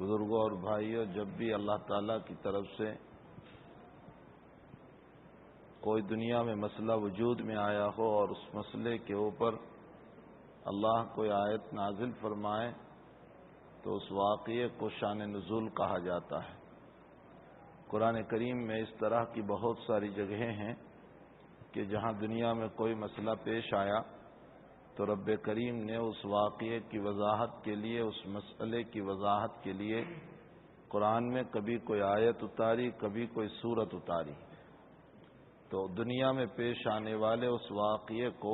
بزرگوں اور بھائیوں، جب بھی اللہ تعالیٰ کی طرف سے کوئی دنیا میں مسئلہ وجود میں آیا ہو اور اس مسئلے کے اوپر اللہ کوئی آیت نازل فرمائے تو اس واقعے کو شان نزول کہا جاتا ہے۔ قرآن کریم میں اس طرح کی بہت ساری جگہیں ہیں کہ جہاں دنیا میں کوئی مسئلہ پیش آیا تو رب کریم نے اس واقعے کی وضاحت کے لیے، اس مسئلے کی وضاحت کے لیے قرآن میں کبھی کوئی آیت اتاری، کبھی کوئی سورت اتاری۔ تو دنیا میں پیش آنے والے اس واقعے کو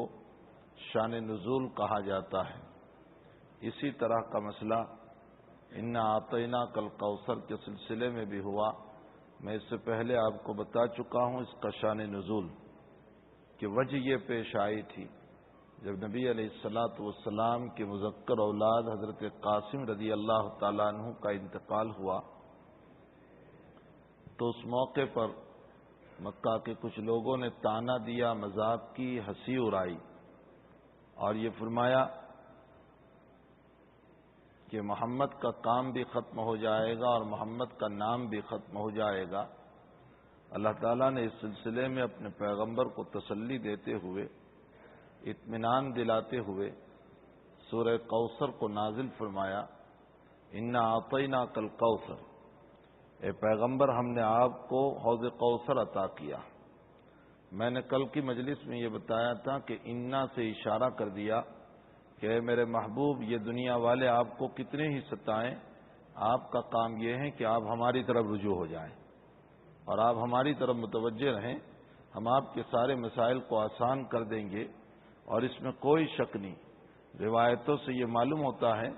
شان نزول کہا جاتا ہے۔ اسی طرح کا مسئلہ انا اعطیناک الکوثر کے سلسلے میں بھی ہوا۔ میں اس سے پہلے آپ کو بتا چکا ہوں اس کا شان نزول کہ وجہ یہ پیش آئی تھی جب نبی علیہ الصلاۃ والسلام کے مذکر اولاد حضرت قاسم رضی اللہ تعالیٰ عنہ کا انتقال ہوا تو اس موقع پر مکہ کے کچھ لوگوں نے طعنہ دیا، مذاق کی، ہنسی اڑائی اور یہ فرمایا کہ محمد کا کام بھی ختم ہو جائے گا اور محمد کا نام بھی ختم ہو جائے گا۔ اللہ تعالیٰ نے اس سلسلے میں اپنے پیغمبر کو تسلی دیتے ہوئے، اطمینان دلاتے ہوئے سورہ کوثر کو نازل فرمایا، انا اعطیناک الکوثر، اے پیغمبر ہم نے آپ کو حوض کوثر عطا کیا۔ میں نے کل کی مجلس میں یہ بتایا تھا کہ انا سے اشارہ کر دیا کہ اے میرے محبوب، یہ دنیا والے آپ کو کتنے ہی ستائیں، آپ کا کام یہ ہے کہ آپ ہماری طرف رجوع ہو جائیں اور آپ ہماری طرف متوجہ رہیں۔ ہم آپ کے سارے مسائل کو آسان کر دیں گے اور اس میں کوئی شک نہیں۔ روایتوں سے یہ معلوم ہوتا ہے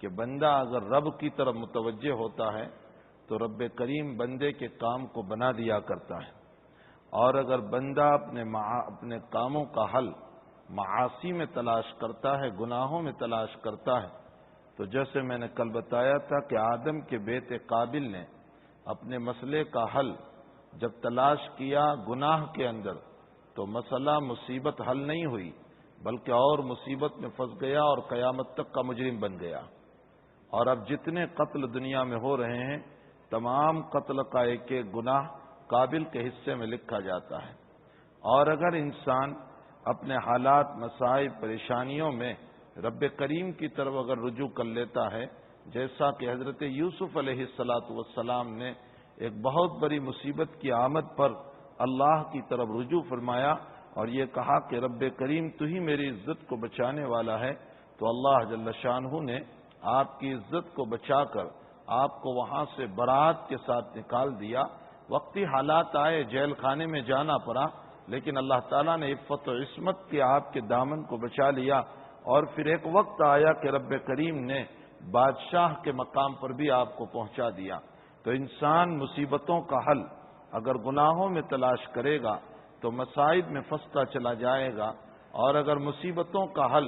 کہ بندہ اگر رب کی طرف متوجہ ہوتا ہے تو رب کریم بندے کے کام کو بنا دیا کرتا ہے، اور اگر بندہ اپنے کاموں کا حل معاصی میں تلاش کرتا ہے، گناہوں میں تلاش کرتا ہے، تو جیسے میں نے کل بتایا تھا کہ آدم کے بیٹے قابل نے اپنے مسئلے کا حل جب تلاش کیا گناہ کے اندر تو مسئلہ مصیبت حل نہیں ہوئی بلکہ اور مصیبت میں پھنس گیا اور قیامت تک کا مجرم بن گیا۔ اور اب جتنے قتل دنیا میں ہو رہے ہیں تمام قتل کا ایک ایک گناہ قابل کے حصے میں لکھا جاتا ہے۔ اور اگر انسان اپنے حالات، مسائل، پریشانیوں میں رب کریم کی طرف اگر رجوع کر لیتا ہے، جیسا کہ حضرت یوسف علیہ السلام نے ایک بہت بڑی مصیبت کی آمد پر اللہ کی طرف رجوع فرمایا اور یہ کہا کہ رب کریم تو ہی میری عزت کو بچانے والا ہے، تو اللہ جل شانہ نے آپ کی عزت کو بچا کر آپ کو وہاں سے برات کے ساتھ نکال دیا۔ وقتی حالات آئے، جیل خانے میں جانا پڑا، لیکن اللہ تعالیٰ نے عفت و عصمت کے آپ کے دامن کو بچا لیا۔ اور پھر ایک وقت آیا کہ رب کریم نے بادشاہ کے مقام پر بھی آپ کو پہنچا دیا۔ تو انسان مصیبتوں کا حل اگر گناہوں میں تلاش کرے گا تو مصائب میں پھنستا چلا جائے گا، اور اگر مصیبتوں کا حل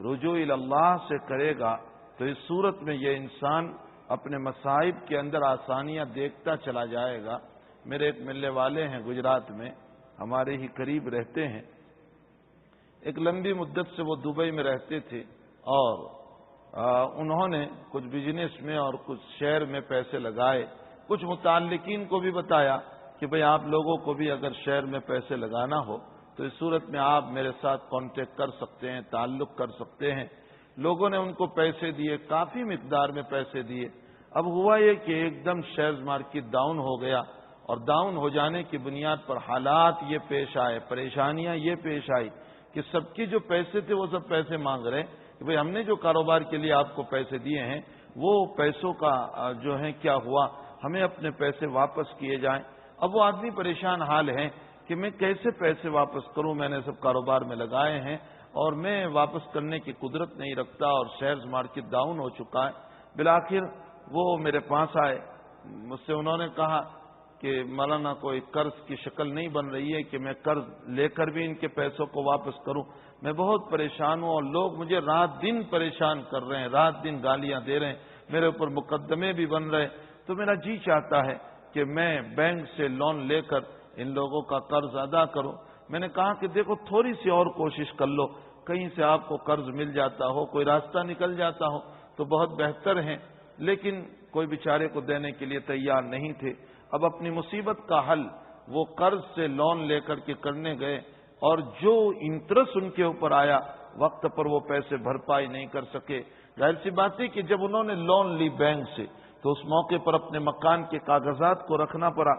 رجوع اللہ سے کرے گا تو اس صورت میں یہ انسان اپنے مصائب کے اندر آسانیاں دیکھتا چلا جائے گا۔ میرے ایک ملنے والے ہیں گجرات میں، ہمارے ہی قریب رہتے ہیں، ایک لمبی مدت سے وہ دبئی میں رہتے تھے اور انہوں نے کچھ بزنس میں اور کچھ شیئر میں پیسے لگائے۔ کچھ متعلقین کو بھی بتایا کہ بھئی آپ لوگوں کو بھی اگر شیئر میں پیسے لگانا ہو تو اس صورت میں آپ میرے ساتھ کانٹیکٹ کر سکتے ہیں، تعلق کر سکتے ہیں۔ لوگوں نے ان کو پیسے دیے، کافی مقدار میں پیسے دیے۔ اب ہوا یہ کہ ایک دم شیئر مارکیٹ ڈاؤن ہو گیا، اور ڈاؤن ہو جانے کی بنیاد پر حالات یہ پیش آئے، پریشانیاں یہ پیش آئی کہ سب کی جو پیسے تھے وہ سب پیسے مانگ رہے کہ بھئی ہم نے جو کاروبار کے لیے آپ کو پیسے دیے ہیں وہ پیسوں کا جو ہے کیا ہوا، ہمیں اپنے پیسے واپس کیے جائیں۔ اب وہ آدمی پریشان حال ہے کہ میں کیسے پیسے واپس کروں، میں نے سب کاروبار میں لگائے ہیں اور میں واپس کرنے کی قدرت نہیں رکھتا اور شیئر مارکیٹ ڈاؤن ہو چکا ہے۔ بالآخر وہ میرے پاس آئے، مجھ سے انہوں نے کہا کہ مولانا کوئی قرض کی شکل نہیں بن رہی ہے کہ میں قرض لے کر بھی ان کے پیسوں کو واپس کروں، میں بہت پریشان ہوں اور لوگ مجھے رات دن پریشان کر رہے ہیں، رات دن گالیاں دے رہے ہیں، میرے اوپر مقدمے بھی بن رہے، تو میرا جی چاہتا ہے کہ میں بینک سے لون لے کر ان لوگوں کا قرض ادا کروں۔ میں نے کہا کہ دیکھو تھوڑی سی اور کوشش کر لو، کہیں سے آپ کو قرض مل جاتا ہو، کوئی راستہ نکل جاتا ہو تو بہت بہتر ہے۔ لیکن کوئی بیچارے کو دینے کے لیے تیار نہیں تھے۔ اب اپنی مصیبت کا حل وہ قرض سے لون لے کر کے کرنے گئے، اور جو انٹرسٹ ان کے اوپر آیا وقت پر وہ پیسے بھرپائی نہیں کر سکے۔ ظاہر سی بات ہے کہ جب انہوں نے لون لی بینک سے تو اس موقع پر اپنے مکان کے کاغذات کو رکھنا پڑا،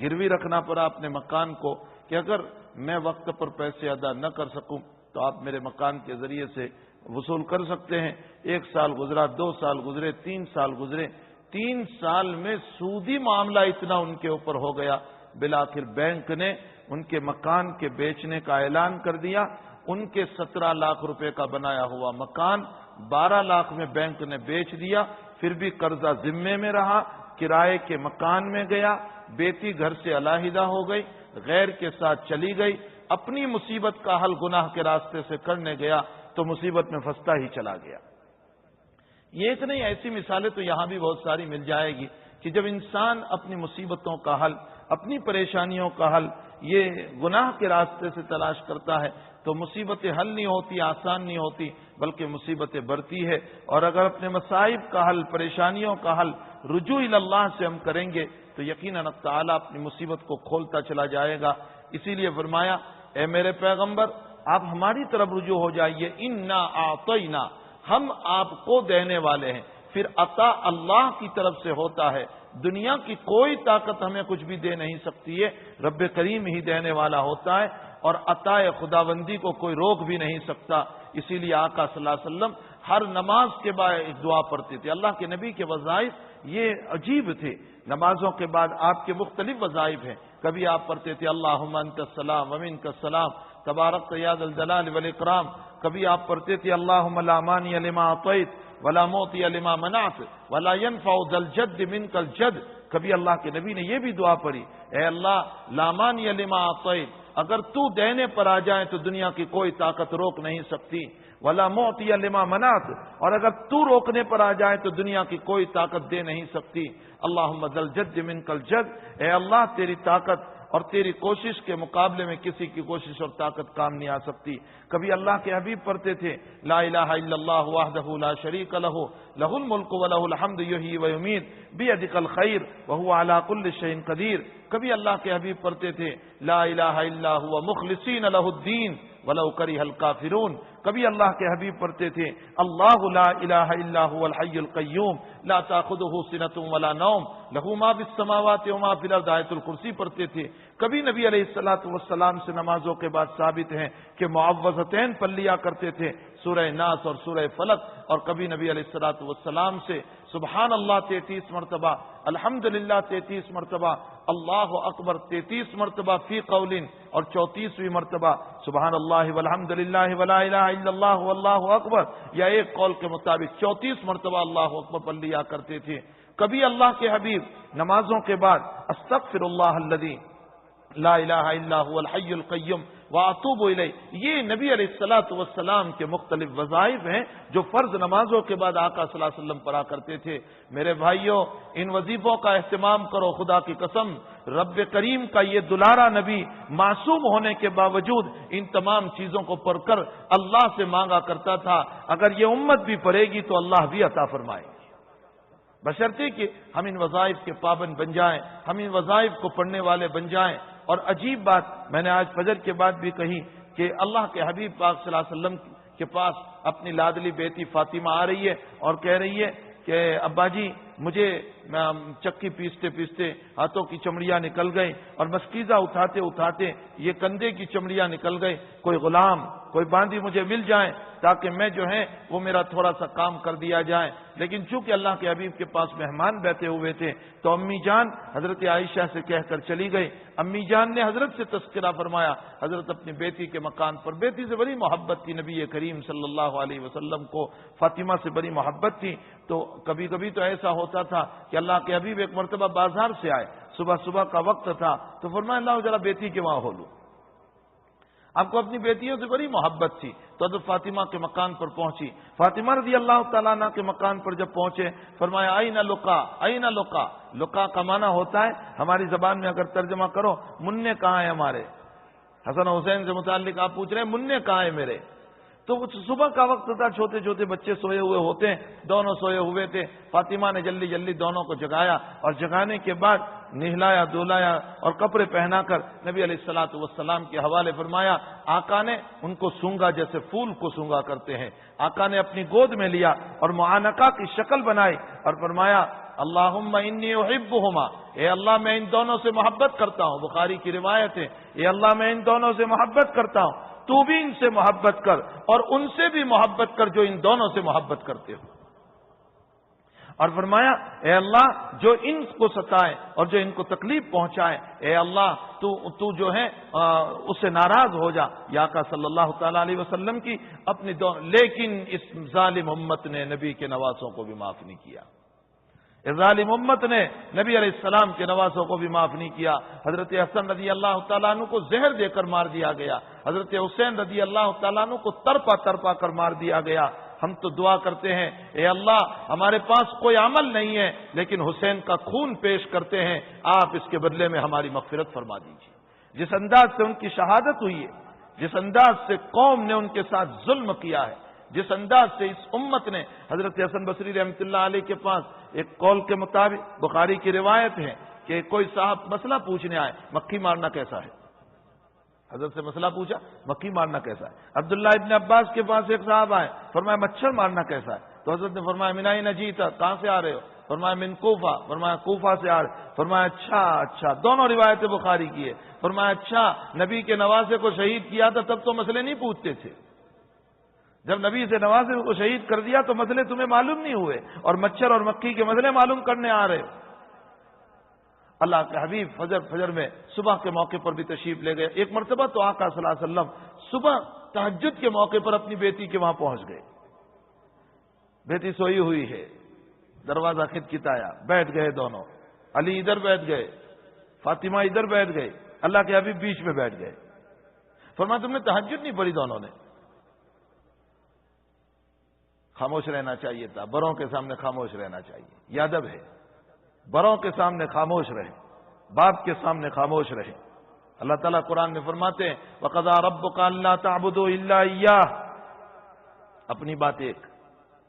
گروی رکھنا پڑا اپنے مکان کو، کہ اگر میں وقت پر پیسے ادا نہ کر سکوں تو آپ میرے مکان کے ذریعے سے وصول کر سکتے ہیں۔ 1 سال گزرا، 2 سال گزرے، 3 سال گزرے، 3 سال میں سودی معاملہ اتنا ان کے اوپر ہو گیا، بالآخر بینک نے ان کے مکان کے بیچنے کا اعلان کر دیا۔ ان کے 17 لاکھ روپے کا بنایا ہوا مکان 12 لاکھ میں بینک نے بیچ دیا، پھر بھی قرضہ ذمے میں رہا، کرائے کے مکان میں گیا، بیٹی گھر سے علیحدہ ہو گئی، غیر کے ساتھ چلی گئی، اپنی مصیبت کا حل گناہ کے راستے سے کرنے گیا تو مصیبت میں پھنستا ہی چلا گیا۔ یہ ایک نہیں، ایسی مثالیں تو یہاں بھی بہت ساری مل جائے گی کہ جب انسان اپنی مصیبتوں کا حل، اپنی پریشانیوں کا حل یہ گناہ کے راستے سے تلاش کرتا ہے تو مصیبتیں حل نہیں ہوتی، آسان نہیں ہوتی، بلکہ مصیبتیں بڑھتی ہے۔ اور اگر اپنے مصائب کا حل، پریشانیوں کا حل رجوع اللہ سے ہم کریں گے تو یقیناً تعالیٰ اپنی مصیبت کو کھولتا چلا جائے گا۔ اسی لیے فرمایا، اے میرے پیغمبر آپ ہماری طرف رجوع ہو جائیے، انا اعطینا، ہم آپ کو دینے والے ہیں۔ پھر عطا اللہ کی طرف سے ہوتا ہے، دنیا کی کوئی طاقت ہمیں کچھ بھی دے نہیں سکتی ہے، رب کریم ہی دینے والا ہوتا ہے، اور عطا خداوندی کو کوئی روک بھی نہیں سکتا۔ اسی لیے آقا صلی اللہ علیہ وسلم ہر نماز کے بعد ایک دعا پڑھتے تھے۔ اللہ کے نبی کے وظائف یہ عجیب تھے، نمازوں کے بعد آپ کے مختلف وظائف ہیں۔ کبھی آپ پڑھتے تھے اللہم انت السلام ومنک السلام تبارکت یا ذا الجلال والاکرام، کبھی آپ پڑھتے تھے اللہم لا مانع لما اعطیت ولا معطی لما منعت ولا ينفع ذا الجد منک الجد، کبھی اللہ کے نبی نے یہ بھی دعا پڑھی، اے اللہ لا مانع لما اعطیت، اگر تو دینے پر آ جائے تو دنیا کی کوئی طاقت روک نہیں سکتی، ولا معطی لما منعت، اور اگر تو روکنے پر آ جائے تو دنیا کی کوئی طاقت دے نہیں سکتی۔ اللہم ذا الجد منک الجد، اے اللہ تیری طاقت اور تیری کوشش کے مقابلے میں کسی کی کوشش اور طاقت کام نہیں آ سکتی۔ کبھی اللہ کے حبیب پڑھتے تھے لا الہ الا اللہ وحدہ لا شریک لہ لہ الملک ولہ الحمد یحیی ویمیت بیدک الخیر وہو علی کل شیء قدیر، کبھی اللہ کے حبیب پڑھتے تھے لا الہ الا هو مخلصین لہ الدین ولو کرہ الکافرون، کبھی اللہ کے حبیب پڑھتے تھے اللہ لا الہ الا هو الحی القیوم لا تاخذہ سنۃ ولا نوم لہ ما فی السماوات وما فی الارض، آیت الکرسی پڑھتے تھے۔ کبھی نبی علیہ الصلوۃ والسلام سے نمازوں کے بعد ثابت ہیں کہ معوذتین پڑھ لیا کرتے تھے، سورہ ناس اور سورہ فلق، اور کبھی نبی علیہ الصلوۃ والسلام سے سبحان اللہ 33 مرتبہ، الحمدللہ 33 مرتبہ، اللہ اکبر 33 مرتبہ فی قول، اور 34ویں مرتبہ سبحان اللہ والحمدللہ ولا الہ الا اللہ واللہ اکبر، یا ایک قول کے مطابق 34 مرتبہ اللہ اکبر پڑھ لیا کرتے تھے۔ کبھی اللہ کے حبیب نمازوں کے بعد استغفر اللہ الذی لا الہ الا هو الحی القیوم واتوب الیہ، یہ نبی علیہ الصلوۃ والسلام کے مختلف وظائف ہیں جو فرض نمازوں کے بعد آقا صلی اللہ علیہ وسلم پڑھا کرتے تھے۔ میرے بھائیوں، ان وظیفوں کا اہتمام کرو، خدا کی قسم رب کریم کا یہ دلارا نبی معصوم ہونے کے باوجود ان تمام چیزوں کو پڑھ کر اللہ سے مانگا کرتا تھا، اگر یہ امت بھی پڑھے گی تو اللہ بھی عطا فرمائے گی، بشرطے کہ ہم ان وظائف کے پابند بن جائیں، ہم ان وظائف کو پڑھنے والے بن جائیں۔ اور عجیب بات میں نے آج فجر کے بعد بھی کہی کہ اللہ کے حبیب پاک صلی اللہ علیہ وسلم کے پاس اپنی لاڈلی بیٹی فاطمہ آ رہی ہے اور کہہ رہی ہے کہ ابا جی مجھے چکی پیستے پیستے ہاتھوں کی چمڑیاں نکل گئی، اور مشکیزہ اٹھاتے اٹھاتے یہ کندھے کی چمڑیاں نکل گئی، کوئی غلام کوئی باندھی مجھے مل جائیں تاکہ میں جو ہے وہ میرا تھوڑا سا کام کر دیا جائے۔ لیکن چونکہ اللہ کے حبیب کے پاس مہمان بیٹھے ہوئے تھے تو امی جان حضرت عائشہ سے کہہ کر چلی گئی۔ امی جان نے حضرت سے تذکرہ فرمایا، حضرت اپنی بیٹی کے مکان پر، بیٹی سے بڑی محبت تھی نبی کریم صلی اللہ علیہ وسلم کو، فاطمہ سے بڑی محبت تھی، تو کبھی کبھی تو ایسا ہوتا تھا کہ اللہ کے حبیب ایک مرتبہ بازار سے آئے، صبح صبح کا وقت تھا، تو فرمایا اللہ ذرا بیٹی کے وہاں ہو لوں۔ آپ کو اپنی بیٹیوں سے بڑی محبت تھی تو حضرت فاطمہ کے مکان پر پہنچی۔ فاطمہ رضی اللہ تعالیٰ عنہ کے مکان پر جب پہنچے فرمایا اینَ لُقَا اینَ لُقَا، لُقَا کا معنی ہوتا ہے ہماری زبان میں اگر ترجمہ کرو منع کہاں ہے ہمارے، حسن حسین سے متعلق آپ پوچھ رہے ہیں منع کہاں ہے میرے، تو صبح کا وقت تھا، چھوٹے چھوٹے بچے سوئے ہوئے ہوتے ہیں، دونوں سوئے ہوئے تھے. فاطمہ نے جلدی جلدی دونوں کو جگایا اور جگانے کے بعد نہلایا دھلایا اور کپڑے پہنا کر نبی علیہ الصلوۃ والسلام کے حوالے فرمایا. آقا نے ان کو سونگا جیسے پھول کو سونگا کرتے ہیں. آقا نے اپنی گود میں لیا اور معانقہ کی شکل بنائی اور فرمایا اللہم انی احبہما، اے اللہ میں ان دونوں سے محبت کرتا ہوں. بخاری کی روایت ہے، اے اللہ میں ان دونوں سے محبت کرتا ہوں، تو بھی ان سے محبت کر اور ان سے بھی محبت کر جو ان دونوں سے محبت کرتے ہو. اور فرمایا اے اللہ جو ان کو ستائے اور جو ان کو تکلیف پہنچائے، اے اللہ تو جو ہے اس سے ناراض ہو جا. یا آقا صلی اللہ تعالی علیہ وسلم کی اپنی لیکن اس ظالم امت نے نبی کے نواسوں کو بھی معاف نہیں کیا. ظالم امت نے نبی علیہ السلام کے نواسوں کو بھی معاف نہیں کیا. حضرت حسن رضی اللہ تعالیٰ عنہ کو زہر دے کر مار دیا گیا. حضرت حسین رضی اللہ تعالیٰ عنہ کو ترپا ترپا کر مار دیا گیا. ہم تو دعا کرتے ہیں اے اللہ ہمارے پاس کوئی عمل نہیں ہے لیکن حسین کا خون پیش کرتے ہیں، آپ اس کے بدلے میں ہماری مغفرت فرما دیجیے. جس انداز سے ان کی شہادت ہوئی ہے، جس انداز سے قوم نے ان کے ساتھ ظلم کیا ہے، جس انداز سے اس امت نے حضرت حسن بصری رحمۃ اللہ علیہ کے پاس ایک قول کے مطابق بخاری کی روایت ہے کہ کوئی صاحب مسئلہ پوچھنے آئے مکھی مارنا کیسا ہے. حضرت سے مسئلہ پوچھا مکھی مارنا کیسا ہے. عبداللہ ابن عباس کے پاس ایک صاحب آئے، فرمایا مچھر مارنا کیسا ہے. تو حضرت نے فرمایا من این جیت، کہاں سے آ رہے ہو؟ فرمایا من کوفہ. فرمایا کوفہ سے آ رہے. فرمایا اچھا دونوں روایتیں بخاری کی ہے. فرمایا اچھا نبی کے نواسے کو شہید کیا تھا تب تو مسئلے نہیں پوچھتے تھے، جب نبی سے نواسے کو شہید کر دیا تو مسئلے تمہیں معلوم نہیں ہوئے اور مچھر اور مکھی کے مسئلے معلوم کرنے آ رہے. اللہ کے حبیب فجر میں صبح کے موقع پر بھی تشریف لے گئے. ایک مرتبہ تو آقا صلی اللہ علیہ وسلم صبح تہجد کے موقع پر اپنی بیٹی کے وہاں پہنچ گئے. بیٹی سوئی ہوئی ہے، دروازہ کھٹکھٹایا، بیٹھ گئے دونوں. علی ادھر بیٹھ گئے، فاطمہ ادھر بیٹھ گئے، اللہ کے حبیب بیچ میں بیٹھ گئے. فرمایا تم نے تہجد نہیں پڑھی؟ دونوں نے. خاموش رہنا چاہیے تھا، بڑوں کے سامنے خاموش رہنا چاہیے، یہ ادب ہے. بڑوں کے سامنے خاموش رہے، باپ کے سامنے خاموش رہے. اللہ تعالیٰ قرآن میں فرماتے ہیں وَقَضَىٰ رَبُّكَ أَلَّا تَعْبُدُوا إِلَّا إِيَّاهُ، اپنی بات ایک،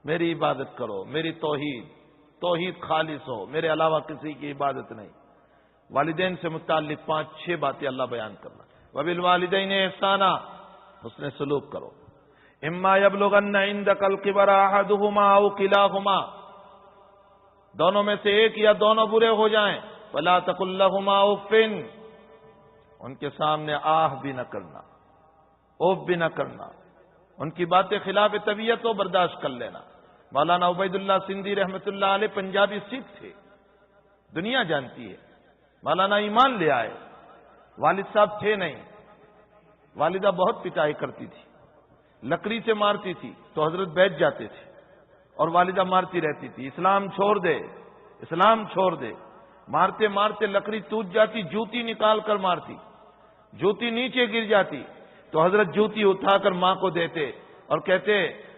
میری عبادت کرو، میری توحید خالص ہو، میرے علاوہ کسی کی عبادت نہیں. والدین سے متعلق 5-6 باتیں اللہ بیان کرنا. وَبِالْوَالِدَيْنِ إِحْسَانًا، حسن سلوک کرو. إِمَّا يَبْلُغَنَّ عِندَكَ الْكِبَرَ أَحَدُهُمَا أَوْ كِلَاهُمَا، دونوں میں سے ایک یا دونوں برے ہو جائیں، فَلَا تَقُل لَّهُمَا أُفٍّ، ان کے سامنے آہ بھی نہ کرنا، اوف بھی نہ کرنا، ان کی باتیں خلاف طبیعت ہو برداشت کر لینا. مولانا عبید اللہ سندھی رحمۃ اللہ علیہ پنجابی سکھ تھے، دنیا جانتی ہے. مولانا ایمان لے آئے، والد صاحب تھے نہیں، والدہ بہت پٹائی کرتی تھی، لکڑی سے مارتی تھی تو حضرت بیٹھ جاتے تھے اور والدہ مارتی رہتی تھی اسلام چھوڑ دے، اسلام چھوڑ دے. مارتے مارتے لکڑی ٹوٹ جاتی، جوتی نکال کر مارتی، جوتی نیچے گر جاتی تو حضرت جوتی اٹھا کر ماں کو دیتے اور کہتے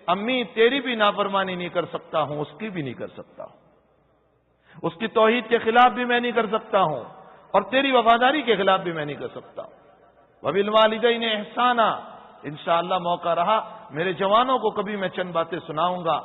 امی تیری بھی نافرمانی نہیں کر سکتا ہوں، اس کی بھی نہیں کر سکتا ہوں، اس کی توحید کے خلاف بھی میں نہیں کر سکتا ہوں اور تیری وفاداری کے خلاف بھی میں نہیں کر سکتا ہوں. وَبِالْوَالِدَيْنِ إِحْسَانًا، انشاءاللہ موقع رہا میرے جوانوں کو کبھی میں چند باتیں سناؤں گا.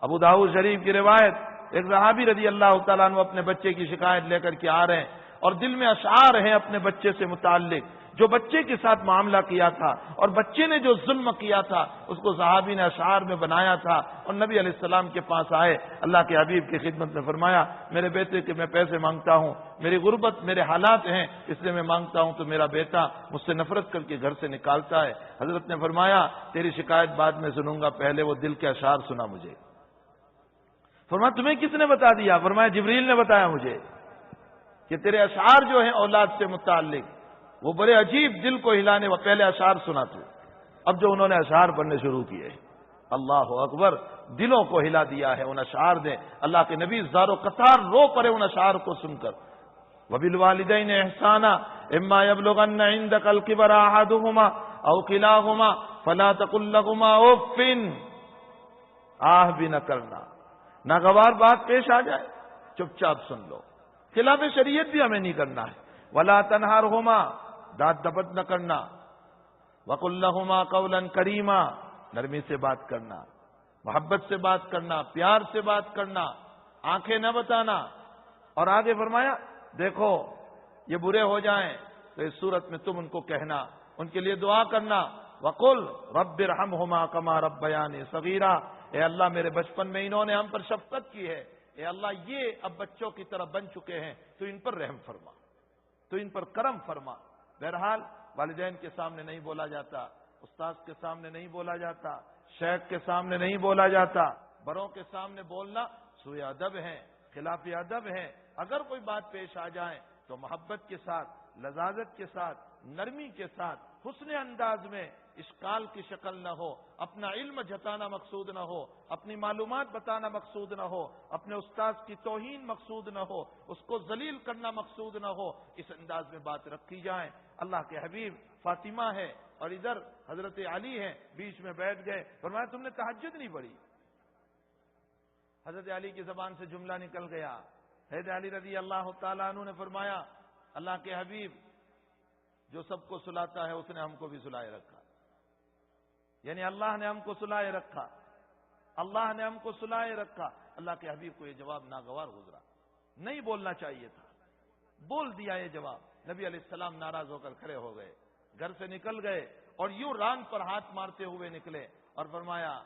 ابو داؤد شریف کی روایت، ایک صحابی رضی اللہ تعالیٰ عنہ اپنے بچے کی شکایت لے کر کے آ رہے ہیں اور دل میں اشعار ہیں اپنے بچے سے متعلق، جو بچے کے ساتھ معاملہ کیا تھا اور بچے نے جو ظلم کیا تھا اس کو صحابی نے اشعار میں بنایا تھا اور نبی علیہ السلام کے پاس آئے. اللہ کے حبیب کی خدمت میں فرمایا میرے بیٹے کے میں پیسے مانگتا ہوں، میری غربت میرے حالات ہیں اس لیے میں مانگتا ہوں تو میرا بیٹا مجھ سے نفرت کر کے گھر سے نکالتا ہے. حضرت نے فرمایا تیری شکایت بعد میں سنوں گا، پہلے وہ دل کے اشعار سنا مجھے. فرمایا تمہیں کس نے بتا دیا؟ فرمایا جبریل نے بتایا مجھے کہ تیرے اشعار جو ہیں اولاد سے متعلق وہ بڑے عجیب دل کو ہلانے، وہ پہلے اشعار سنا تو اب جو انہوں نے اشعار پڑھنے شروع کیے، اللہ اکبر، دلوں کو ہلا دیا ہے ان اشعار نے. اللہ کے نبی زار و قطار رو پڑے ان اشعار کو سن کر. وَبِالْوَالِدَيْنِ إِحْسَانًا إِمَّا يَبْلُغَنَّ عِندَكَ الْكِبَرَ أَحَدُهُمَا أَوْ كِلَاهُمَا فَلَا تَقُل لَّهُمَا أُفٍّ، آہ بھی نہ کرنا، ناگوار بات پیش آ جائے چپ چاپ سن لو، خلاف شریعت بھی ہمیں نہیں کرنا ہے. وَلَا تَنْهَرْهُمَا، داد دبد نہ کرنا. وَقُل لَّهُمَا قَوْلًا كَرِيمًا، نرمی سے بات کرنا، محبت سے بات کرنا، پیار سے بات کرنا، آنکھیں نہ بتانا. اور آگے فرمایا دیکھو یہ برے ہو جائیں تو اس صورت میں تم ان کو کہنا، ان کے لیے دعا کرنا، وقل رب ارحمہما کما ربیانی صغیرا، اے اللہ میرے بچپن میں انہوں نے ہم پر شفقت کی ہے، اے اللہ یہ اب بچوں کی طرح بن چکے ہیں تو ان پر رحم فرما، تو ان پر کرم فرما. بہرحال والدین کے سامنے نہیں بولا جاتا، استاد کے سامنے نہیں بولا جاتا، شیخ کے سامنے نہیں بولا جاتا، بڑوں کے سامنے بولنا سوء ادب ہے، خلاف ادب ہے. اگر کوئی بات پیش آ جائے تو محبت کے ساتھ، لذاذت کے ساتھ، نرمی کے ساتھ، حسن انداز میں، اشکال کی شکل نہ ہو، اپنا علم جتانا مقصود نہ ہو، اپنی معلومات بتانا مقصود نہ ہو، اپنے استاد کی توہین مقصود نہ ہو، اس کو ذلیل کرنا مقصود نہ ہو، اس انداز میں بات رکھی جائے. اللہ کے حبیب فاطمہ ہے اور ادھر حضرت علی ہے، بیچ میں بیٹھ گئے، فرمایا تم نے تہجد نہیں پڑھی. حضرت علی کی زبان سے جملہ نکل گیا. حضرت علی رضی اللہ تعالیٰ عنہ نے فرمایا اللہ کے حبیب جو سب کو سلاتا ہے اس نے ہم کو بھی سلائے رکھا، یعنی اللہ نے ہم کو سلائے رکھا، اللہ نے ہم کو سلائے رکھا. اللہ کے حبیب کو یہ جواب ناگوار گزرا، نہیں بولنا چاہیے تھا، بول دیا یہ جواب. نبی علیہ السلام ناراض ہو کر کھڑے ہو گئے، گھر سے نکل گئے اور یوں ران پر ہاتھ مارتے ہوئے نکلے اور فرمایا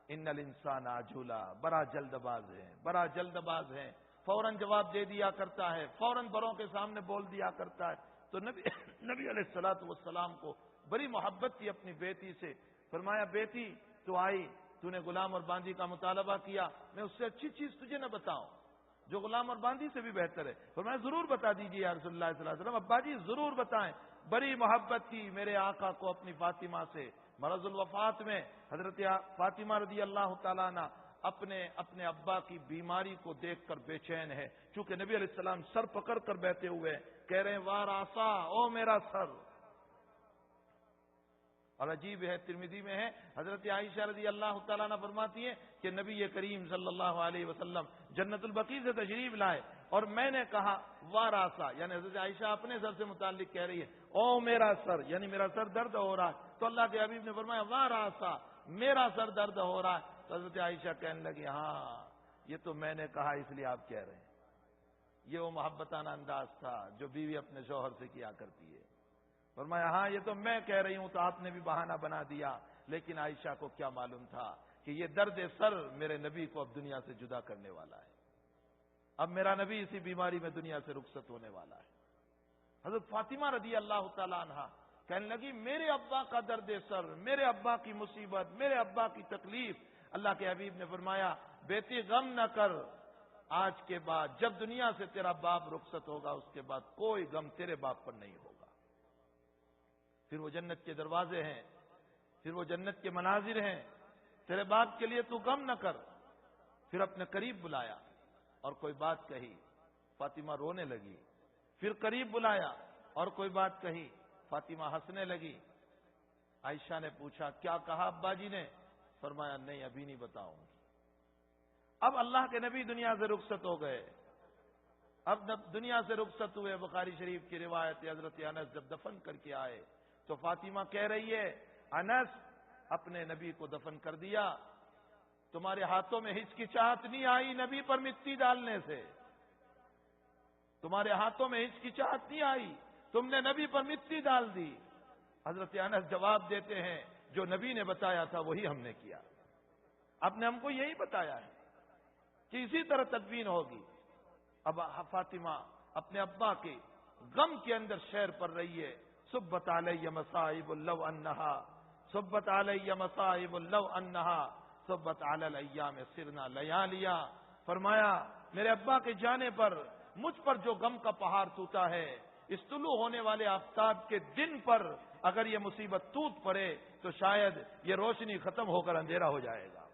ان الانسان عجولا، بڑا جلد باز ہے، بڑا جلد باز ہے، فوراً جواب دے دیا کرتا ہے، فوراً بڑوں کے سامنے بول دیا کرتا ہے. تو نبی علیہ الصلوۃ والسلام کو بڑی محبت تھی اپنی بیٹی سے. فرمایا بیٹی تو آئی، تو نے غلام اور باندی کا مطالبہ کیا، میں اس سے اچھی چیز تجھے نہ بتاؤں جو غلام اور باندی سے بھی بہتر ہے؟ فرمایا ضرور بتا دیجیے یا رسول اللہ صلی اللہ علیہ وسلم. ابا جی ضرور بتائیں. بڑی محبت تھی میرے آقا کو اپنی فاطمہ سے. مرض الوفات میں حضرت فاطمہ رضی اللہ تعالیٰ عنہ اپنے ابا کی بیماری کو دیکھ کر بے چین ہے، چونکہ نبی علیہ السلام سر پکڑ کر بیٹھے ہوئے کہہ رہے ہیں واراسا، او میرا سر. اور عجیب ہے، ترمذی میں ہے، حضرت عائشہ رضی اللہ تعالیٰ عنہ فرماتی ہیں کہ نبی کریم صلی اللہ علیہ وسلم جنت البقیع سے تشریف لائے اور میں نے کہا واراسا، یعنی حضرت عائشہ اپنے سر سے متعلق کہہ رہی ہے، او میرا سر، یعنی میرا سر درد ہو رہا ہے. تو اللہ کے حبیب نے فرمایا واراسا، میرا سر درد ہو رہا ہے. تو حضرت عائشہ کہنے لگی ہاں یہ تو میں نے کہا اس لیے آپ کہہ رہے ہیں. یہ وہ محبتانہ انداز تھا جو بیوی اپنے شوہر سے کیا کرتی ہے. فرمایا ہاں یہ تو میں کہہ رہی ہوں تو آپ نے بھی بہانہ بنا دیا، لیکن عائشہ کو کیا معلوم تھا کہ یہ درد سر میرے نبی کو اب دنیا سے جدا کرنے والا ہے، اب میرا نبی اسی بیماری میں دنیا سے رخصت ہونے والا ہے. حضرت فاطمہ رضی اللہ تعالیٰ عنہ کہنے لگی میرے ابا کا درد سر، میرے ابا کی مصیبت، میرے ابا کی تکلیف. اللہ کے حبیب نے فرمایا بیٹی غم نہ کر، آج کے بعد جب دنیا سے تیرا باپ رخصت ہوگا اس کے بعد کوئی غم تیرے باپ پر نہیں ہوگا. پھر وہ جنت کے دروازے ہیں، پھر وہ جنت کے مناظر ہیں، تیرے باپ کے لیے تو غم نہ کر. پھر اپنے قریب بلایا اور کوئی بات کہی، فاطمہ رونے لگی. پھر قریب بلایا اور کوئی بات کہی، فاطمہ ہنسنے لگی. عائشہ نے پوچھا کیا کہا ابا جی نے؟ فرمایا نہیں ابھی نہیں بتاؤں. اب اللہ کے نبی دنیا سے رخصت ہو گئے، اب دنیا سے رخصت ہوئے. بخاری شریف کی روایت حضرت انس جب دفن کر کے آئے تو فاطمہ کہہ رہی ہے انس اپنے نبی کو دفن کر دیا، تمہارے ہاتھوں میں ہچکچاہٹ نہیں آئی نبی پر مٹی ڈالنے سے، تمہارے ہاتھوں میں ہچکچاہٹ نہیں آئی، تم نے نبی پر مٹی ڈال دی. حضرت انس جواب دیتے ہیں جو نبی نے بتایا تھا وہی ہم نے کیا، آپ نے ہم کو یہی بتایا ہے کہ اسی طرح تدفین ہوگی. اب فاطمہ اپنے ابا کے غم کے اندر شعر پڑھ رہی ہے صبت علی مصائب لو انہا، صبت علی مصائب لو انہا، صبت علی الایام سرنا لیالیا. فرمایا میرے ابا کے جانے پر مجھ پر جو غم کا پہاڑ ٹوٹا ہے، اس طلوع ہونے والے آفتاب کے دن پر اگر یہ مصیبت ٹوٹ پڑے تو شاید یہ روشنی ختم ہو کر اندھیرا ہو جائے گا.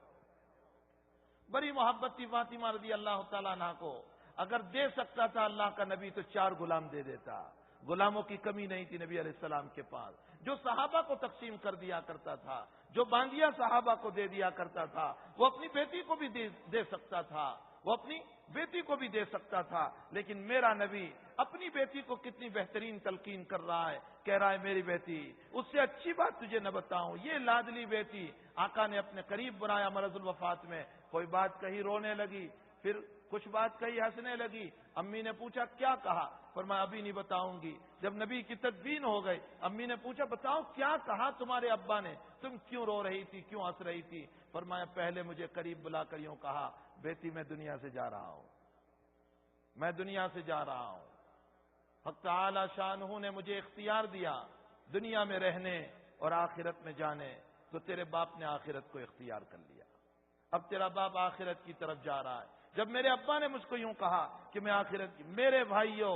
بڑی محبت تھی فاطمہ رضی اللہ تعالیٰ عنہ کو. اگر دے سکتا تھا اللہ کا نبی تو 4 غلام دے دیتا، غلاموں کی کمی نہیں تھی نبی علیہ السلام کے پاس. جو صحابہ کو تقسیم کر دیا کرتا تھا، جو باندیاں صحابہ کو دے دیا کرتا تھا، وہ اپنی بیٹی کو بھی دے سکتا تھا، وہ اپنی بیٹی کو بھی دے سکتا تھا، لیکن میرا نبی اپنی بیٹی کو کتنی بہترین تلقین کر رہا ہے، کہہ رہا ہے میری بیٹی، اس سے اچھی بات تجھے نہ بتاؤں، یہ لادلی بیٹی۔ آقا نے اپنے قریب بلایا مرض الوفات میں، کوئی بات کہی رونے لگی، پھر کچھ بات کہی ہنسنے لگی۔ امی نے پوچھا کیا کہا؟ فرمایا ابھی نہیں بتاؤں گی۔ جب نبی کی تدفین ہو گئی، امی نے پوچھا بتاؤ کیا کہا تمہارے ابا نے، تم کیوں رو رہی تھی، کیوں ہنس رہی تھی؟ فرمایا پہلے مجھے قریب بلا کر یوں کہا بیٹی میں دنیا سے جا رہا ہوں، میں دنیا سے جا رہا ہوں۔ حق تعالی شانہ نے مجھے اختیار دیا دنیا میں رہنے اور آخرت میں جانے، تو تیرے باپ نے آخرت کو اختیار کر لیا، اب تیرا باپ آخرت کی طرف جا رہا ہے۔ جب میرے ابا نے مجھ کو یوں کہا کہ میں آخرت کی، میرے بھائیوں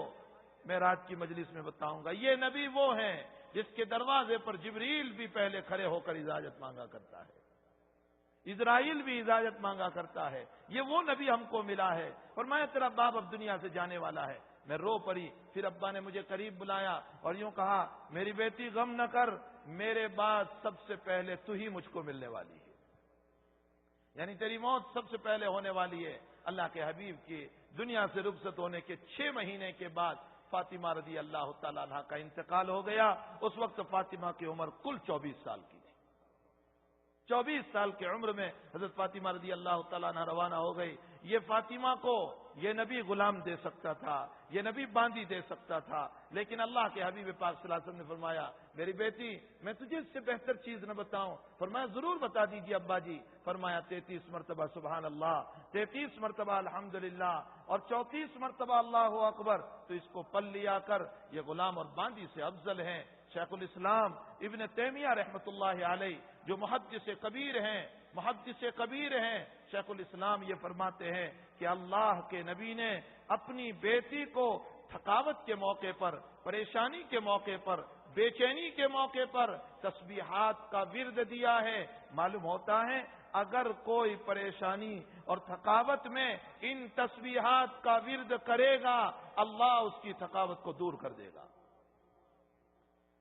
میں رات کی مجلس میں بتاؤں گا، یہ نبی وہ ہیں جس کے دروازے پر جبریل بھی پہلے کھڑے ہو کر اجازت مانگا کرتا ہے، اسرائیل بھی اجازت مانگا کرتا ہے، یہ وہ نبی ہم کو ملا ہے۔ فرمایا تیرا باپ اب دنیا سے جانے والا ہے۔ میں رو پڑی، پھر ابا نے مجھے قریب بلایا اور یوں کہا میری بیٹی غم نہ کر، میرے بعد سب سے پہلے تو ہی مجھ کو ملنے والی ہے، یعنی تیری موت سب سے پہلے ہونے والی ہے۔ اللہ کے حبیب کی دنیا سے رخصت ہونے کے 6 مہینے کے بعد فاطمہ رضی اللہ تعالیٰ عنہ کا انتقال ہو گیا۔ اس وقت فاطمہ کی عمر کل 24 سال کی تھی۔ 24 سال کی عمر میں حضرت فاطمہ رضی اللہ تعالیٰ عنہ روانہ ہو گئی۔ یہ فاطمہ کو یہ نبی غلام دے سکتا تھا، یہ نبی باندی دے سکتا تھا، لیکن اللہ کے حبیب پاک صلی اللہ علیہ وسلم نے فرمایا میری بیٹی میں تجھے اس سے بہتر چیز نہ بتاؤں؟ فرمایا ضرور بتا دیجیے ابا جی۔ فرمایا 33 مرتبہ سبحان اللہ، 33 مرتبہ الحمدللہ اور 34 مرتبہ اللہ اکبر، تو اس کو پل لیا کر، یہ غلام اور باندی سے افضل ہیں۔ شیخ الاسلام ابن تیمیہ رحمۃ اللہ علیہ جو محدث کبیر ہیں، شیخ الاسلام یہ فرماتے ہیں کہ اللہ کے نبی نے اپنی بیٹی کو تھکاوٹ کے موقع پر، پریشانی کے موقع پر، بے چینی کے موقع پر تسبیحات کا ورد دیا ہے۔ معلوم ہوتا ہے اگر کوئی پریشانی اور تھکاوٹ میں ان تسبیحات کا ورد کرے گا، اللہ اس کی تھکاوٹ کو دور کر دے گا،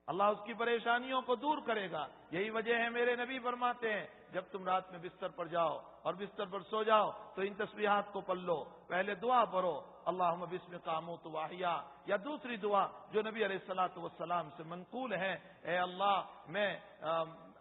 اللہ اس کی پریشانیوں کو دور کرے گا۔ یہی وجہ ہے میرے نبی فرماتے ہیں جب تم رات میں بستر پر جاؤ اور بستر پر سو جاؤ تو ان تسبیحات کو پڑھ لو، پہلے دعا پڑھو اللہم بسمک اموت واحیا، یا دوسری دعا جو نبی علیہ الصلوۃ والسلام سے منقول ہے، اے اللہ میں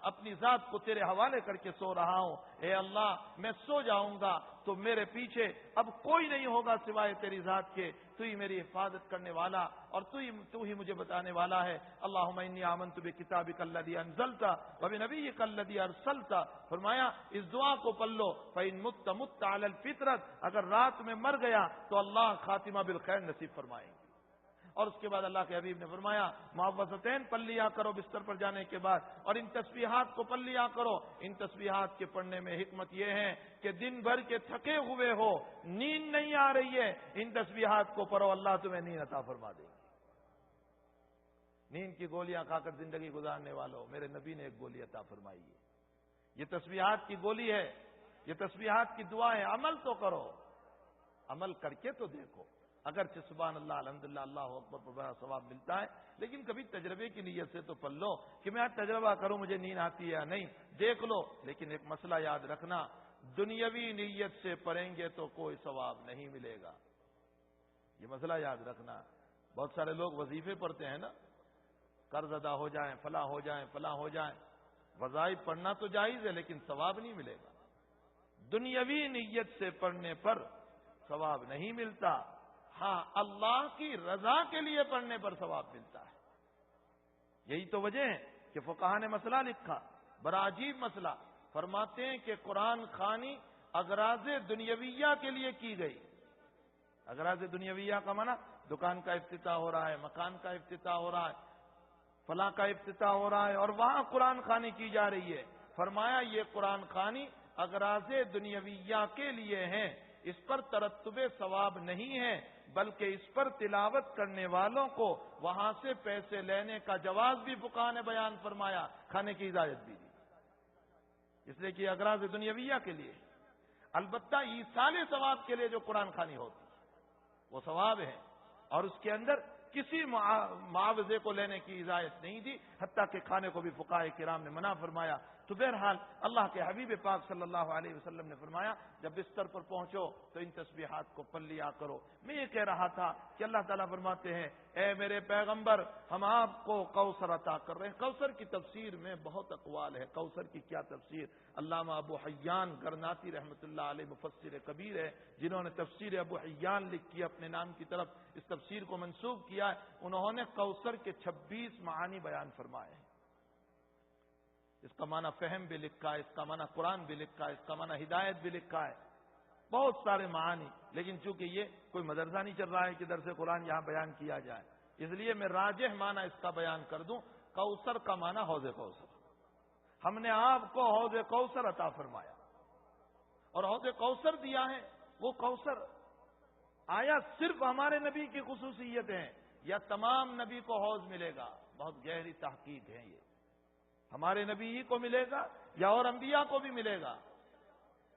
اپنی ذات کو تیرے حوالے کر کے سو رہا ہوں، اے اللہ میں سو جاؤں گا تو میرے پیچھے اب کوئی نہیں ہوگا سوائے تیری ذات کے، تو ہی میری حفاظت کرنے والا اور تو ہی مجھے بتانے والا ہے۔ اللہم انی آمنت بکتابک الذی انزلت وبنبیک الذی ارسلت۔ فرمایا اس دعا کو پڑھ لو، فإن مت مت علی الفطرۃ، اگر رات میں مر گیا تو اللہ خاتمہ بالخیر نصیب فرمائیں گے۔ اور اس کے بعد اللہ کے حبیب نے فرمایا معوذتین پڑھ لیا کرو بستر پر جانے کے بعد، اور ان تسبیحات کو پڑھ لیا کرو۔ ان تسبیحات کے پڑھنے میں حکمت یہ ہے کہ دن بھر کے تھکے ہوئے ہو، نیند نہیں آ رہی ہے، ان تسبیحات کو پڑھو، اللہ تمہیں نیند عطا فرما دے گی۔ نیند کی گولیاں کھا کر زندگی گزارنے والوں، میرے نبی نے ایک گولی عطا فرمائی ہے، یہ تسبیحات کی گولی ہے، یہ تسبیحات کی دعا ہے، عمل تو کرو، عمل کر کے تو دیکھو۔ اگرچہ سبحان اللہ الحمدللہ اللہ اکبر پر بڑا ثواب ملتا ہے، لیکن کبھی تجربے کی نیت سے تو پڑھ لو کہ میں آج تجربہ کروں مجھے نیند آتی ہے یا نہیں، دیکھ لو۔ لیکن ایک مسئلہ یاد رکھنا، دنیاوی نیت سے پڑھیں گے تو کوئی ثواب نہیں ملے گا، یہ مسئلہ یاد رکھنا۔ بہت سارے لوگ وظیفے پڑھتے ہیں نا، قرض ادا ہو جائیں، فلاں ہو جائیں، فلاں ہو جائیں، وظائف پڑھنا تو جائز ہے لیکن ثواب نہیں ملے گا۔ دنیاوی نیت سے پڑھنے پر ثواب نہیں ملتا، ہاں اللہ کی رضا کے لیے پڑھنے پر ثواب ملتا ہے۔ یہی تو وجہ ہے کہ فقہا نے مسئلہ لکھا، بڑا عجیب مسئلہ، فرماتے ہیں کہ قرآن خوانی اغراض دنیاویہ کے لیے کی گئی۔ اغراض دنیاویہ کا معنی دکان کا افتتاح ہو رہا ہے، مکان کا افتتاح ہو رہا ہے، فلاں کا افتتاح ہو رہا ہے اور وہاں قرآن خوانی کی جا رہی ہے۔ فرمایا یہ قرآن خوانی اغراض دنیاویہ کے لیے ہیں، اس پر ترتب ثواب نہیں ہے، بلکہ اس پر تلاوت کرنے والوں کو وہاں سے پیسے لینے کا جواز بھی فقہا نے بیان فرمایا، کھانے کی اجازت بھی دی، اس لیے کہ اغراض دنیاویہ کے لیے۔ البتہ ایصال ثواب کے لیے جو قرآن خوانی ہوتی وہ ثواب ہے، اور اس کے اندر کسی معاوضے کو لینے کی اجازت نہیں دی، حتیٰ کہ کھانے کو بھی فقہاء کرام نے منع فرمایا۔ تو بہرحال اللہ کے حبیب پاک صلی اللہ علیہ وسلم نے فرمایا جب بستر پر پہنچو تو ان تسبیحات کو پڑھ لیا کرو۔ میں یہ کہہ رہا تھا کہ اللہ تعالیٰ فرماتے ہیں اے میرے پیغمبر ہم آپ کو کوثر عطا کر رہے ہیں۔ کوثر کی تفسیر میں بہت اقوال ہے، کوثر کی کیا تفسیر؟ علامہ ابو حیان گرناطی رحمۃ اللہ علیہ مفسر کبیر ہے، جنہوں نے تفسیر ابو حیان لکھی اپنے نام کی طرف اس تفسیر کو منسوب کیا ہے، انہوں نے کوثر کے 26 معانی بیان فرمائے ہیں۔ اس کا معنی فہم بھی لکھا ہے، اس کا معنی قرآن بھی لکھا ہے، اس کا معنی ہدایت بھی لکھا ہے، بہت سارے معانی۔ لیکن چونکہ یہ کوئی مدرسہ نہیں چل رہا ہے کہ درس قرآن یہاں بیان کیا جائے، اس لیے میں راجح معنی اس کا بیان کر دوں۔ کوثر کا معنی حوض کوثر، ہم نے آپ کو حوض کوثر عطا فرمایا اور حوض کوثر دیا ہے۔ وہ کوثر آیا صرف ہمارے نبی کی خصوصیت ہے یا تمام نبی کو حوض ملے گا؟ بہت گہری تحقیق ہے، یہ ہمارے نبی ہی کو ملے گا یا اور انبیاء کو بھی ملے گا؟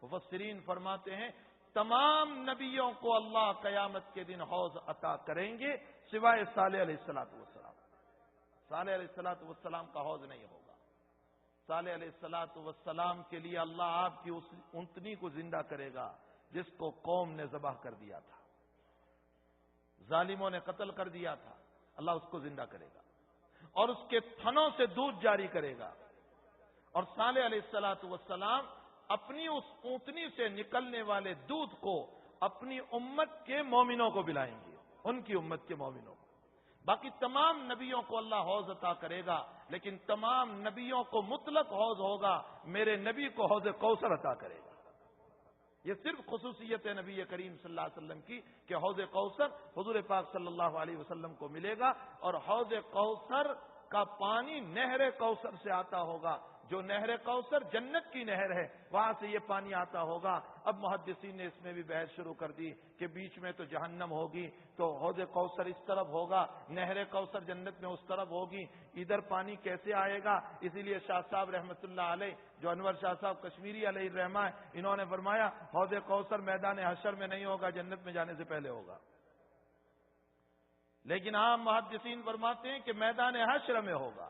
مفسرین فرماتے ہیں تمام نبیوں کو اللہ قیامت کے دن حوض عطا کریں گے سوائے صالح علیہ السلام۔ صالح علیہ السلام کا حوض نہیں ہوگا۔ صالح علیہ السلام کے لیے اللہ آپ کی اس اونٹنی کو زندہ کرے گا جس کو قوم نے ذبح کر دیا تھا، ظالموں نے قتل کر دیا تھا، اللہ اس کو زندہ کرے گا اور اس کے تھنوں سے دودھ جاری کرے گا، اور صالح علیہ السلام اپنی اس اونٹنی سے نکلنے والے دودھ کو اپنی امت کے مومنوں کو پلائیں گے، ان کی امت کے مومنوں کو۔ باقی تمام نبیوں کو اللہ حوض عطا کرے گا، لیکن تمام نبیوں کو مطلق حوض ہوگا، میرے نبی کو حوض کوثر عطا کرے گا۔ یہ صرف خصوصیت ہے نبی کریم صلی اللہ علیہ وسلم کی کہ حوض کوثر حضور پاک صلی اللہ علیہ وسلم کو ملے گا، اور حوض کوثر کا پانی نہر کوثر سے آتا ہوگا، جو نہر کوثر جنت کی نہر ہے، وہاں سے یہ پانی آتا ہوگا۔ اب محدثین نے اس میں بھی بحث شروع کر دی کہ بیچ میں تو جہنم ہوگی، تو حوض کوثر اس طرف ہوگا، نہر کوثر جنت میں اس طرف ہوگی، ادھر پانی کیسے آئے گا؟ اسی لیے شاہ صاحب رحمۃ اللہ علیہ، جو انور شاہ صاحب کشمیری علیہ الرحمہ، انہوں نے فرمایا حوض کوثر میدان حشر میں نہیں ہوگا، جنت میں جانے سے پہلے ہوگا۔ لیکن عام محدثین فرماتے ہیں کہ میدان حشر میں ہوگا،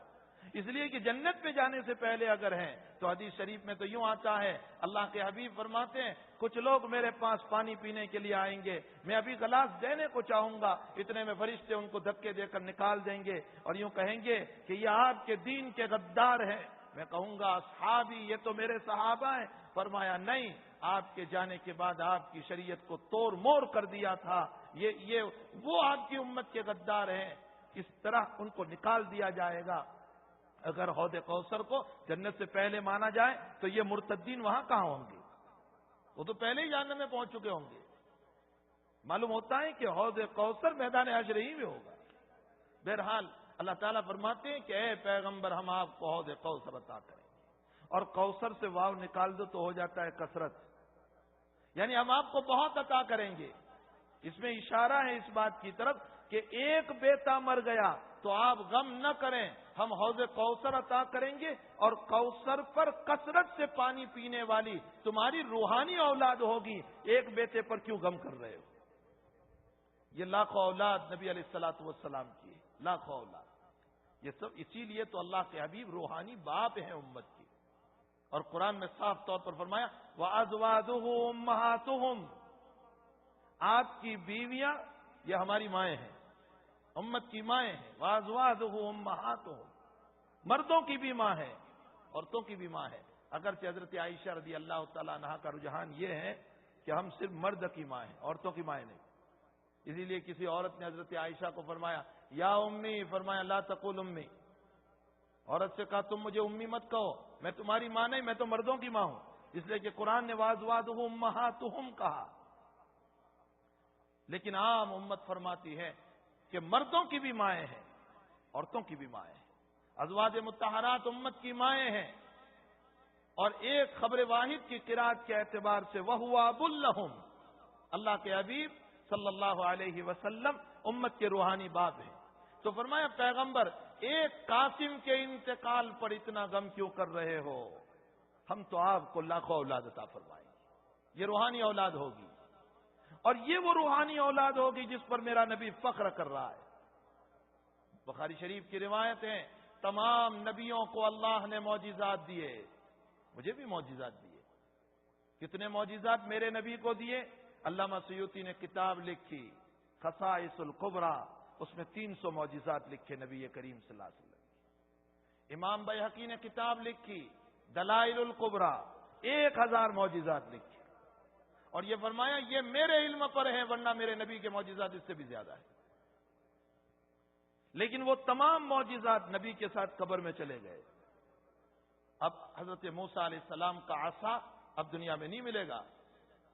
اس لیے کہ جنت میں جانے سے پہلے اگر ہیں تو حدیث شریف میں تو یوں آتا ہے، اللہ کے حبیب فرماتے ہیں کچھ لوگ میرے پاس پانی پینے کے لیے آئیں گے، میں ابھی گلاس دینے کو چاہوں گا، اتنے میں فرشتے ان کو دھکے دے کر نکال دیں گے اور یوں کہیں گے کہ یہ آپ کے دین کے غدار ہیں۔ میں کہوں گا اصحابی، یہ تو میرے صحابہ ہیں۔ فرمایا نہیں، آپ کے جانے کے بعد آپ کی شریعت کو توڑ موڑ کر دیا تھا، یہ وہ آپ کی امت کے غدار ہیں، اس طرح ان کو نکال دیا جائے گا۔ اگر حوض کوثر کو جنت سے پہلے مانا جائے تو یہ مرتدین وہاں کہاں ہوں گے؟ وہ تو پہلے ہی جہنم میں پہنچ چکے ہوں گے۔ معلوم ہوتا ہے کہ حوض کوثر میدان حشر ہی میں ہوگا۔ بہرحال اللہ تعالیٰ فرماتے ہیں کہ اے پیغمبر ہم آپ کو حوض کوثر عطا کریں گے، اور کوثر سے واو نکال دو تو ہو جاتا ہے کثرت، یعنی ہم آپ کو بہت عطا کریں گے۔ اس میں اشارہ ہے اس بات کی طرف کہ ایک بیٹا مر گیا تو آپ غم نہ کریں، ہم حوض کوثر عطا کریں گے، اور کوثر پر کثرت سے پانی پینے والی تمہاری روحانی اولاد ہوگی، ایک بیٹے پر کیوں غم کر رہے ہو؟ یہ لاکھوں اولاد نبی علیہ السلام کی ہے، لاکھوں اولاد، یہ سب اسی لیے تو اللہ کے حبیب روحانی باپ ہیں امت کی، اور قرآن میں صاف طور پر فرمایا وَأَزْوَاجُهُ أُمَّهَاتُهُمْ، آپ کی بیویاں یہ ہماری مائیں ہیں، امت کی مائیں ہیں۔ وَأَزْوَاجُهُ أُمَّهَاتُهُمْ، مردوں کی بھی ماں ہے، عورتوں کی بھی ماں ہے، اگرچہ حضرت عائشہ رضی اللہ تعالیٰ عنہا کا رجحان یہ ہے کہ ہم صرف مرد کی ماں ہیں، عورتوں کی مائیں نہیں۔ اسی لیے کسی عورت نے حضرت عائشہ کو فرمایا یا امی، فرمایا لا تقول امی، عورت سے کہا تم مجھے امی مت کہو، میں تمہاری ماں نہیں، میں تو مردوں کی ماں ہوں، اس لیے کہ قرآن نے وَأَزْوَاجُهُ أُمَّهَاتُهُمْ کہا۔ لیکن عام امت فرماتی ہے کہ مردوں کی بھی مائیں ہیں، عورتوں کی بھی مائیں ہیں، ازواج مطہرات امت کی مائیں ہیں، اور ایک خبر واحد کی قرات کے اعتبار سے وَهُوَ أَبٌ لَهُمْ، اللہ کے حبیب صلی اللہ علیہ وسلم امت کے روحانی باپ ہیں۔ تو فرمایا پیغمبر ایک قاسم کے انتقال پر اتنا غم کیوں کر رہے ہو؟ ہم تو آپ کو لاکھوں اولاد عطا فرمائیں گے، یہ روحانی اولاد ہوگی، اور یہ وہ روحانی اولاد ہوگی جس پر میرا نبی فخر کر رہا ہے۔ بخاری شریف کی روایت ہے تمام نبیوں کو اللہ نے معجزات دیے، مجھے بھی معجزات دیے. کتنے معجزات میرے نبی کو دیے؟ علامہ سیوطی نے کتاب لکھی خصائص الکبریٰ، اس میں 300 معجزات لکھے نبی کریم صلی اللہ علیہ وسلم. امام بیہقی نے کتاب لکھی دلائل الکبریٰ، 1000 معجزات لکھے، اور یہ فرمایا یہ میرے علم پر ہے، ورنہ میرے نبی کے معجزات اس سے بھی زیادہ ہیں. لیکن وہ تمام معجزات نبی کے ساتھ قبر میں چلے گئے. اب حضرت موسیٰ علیہ السلام کا عصا اب دنیا میں نہیں ملے گا،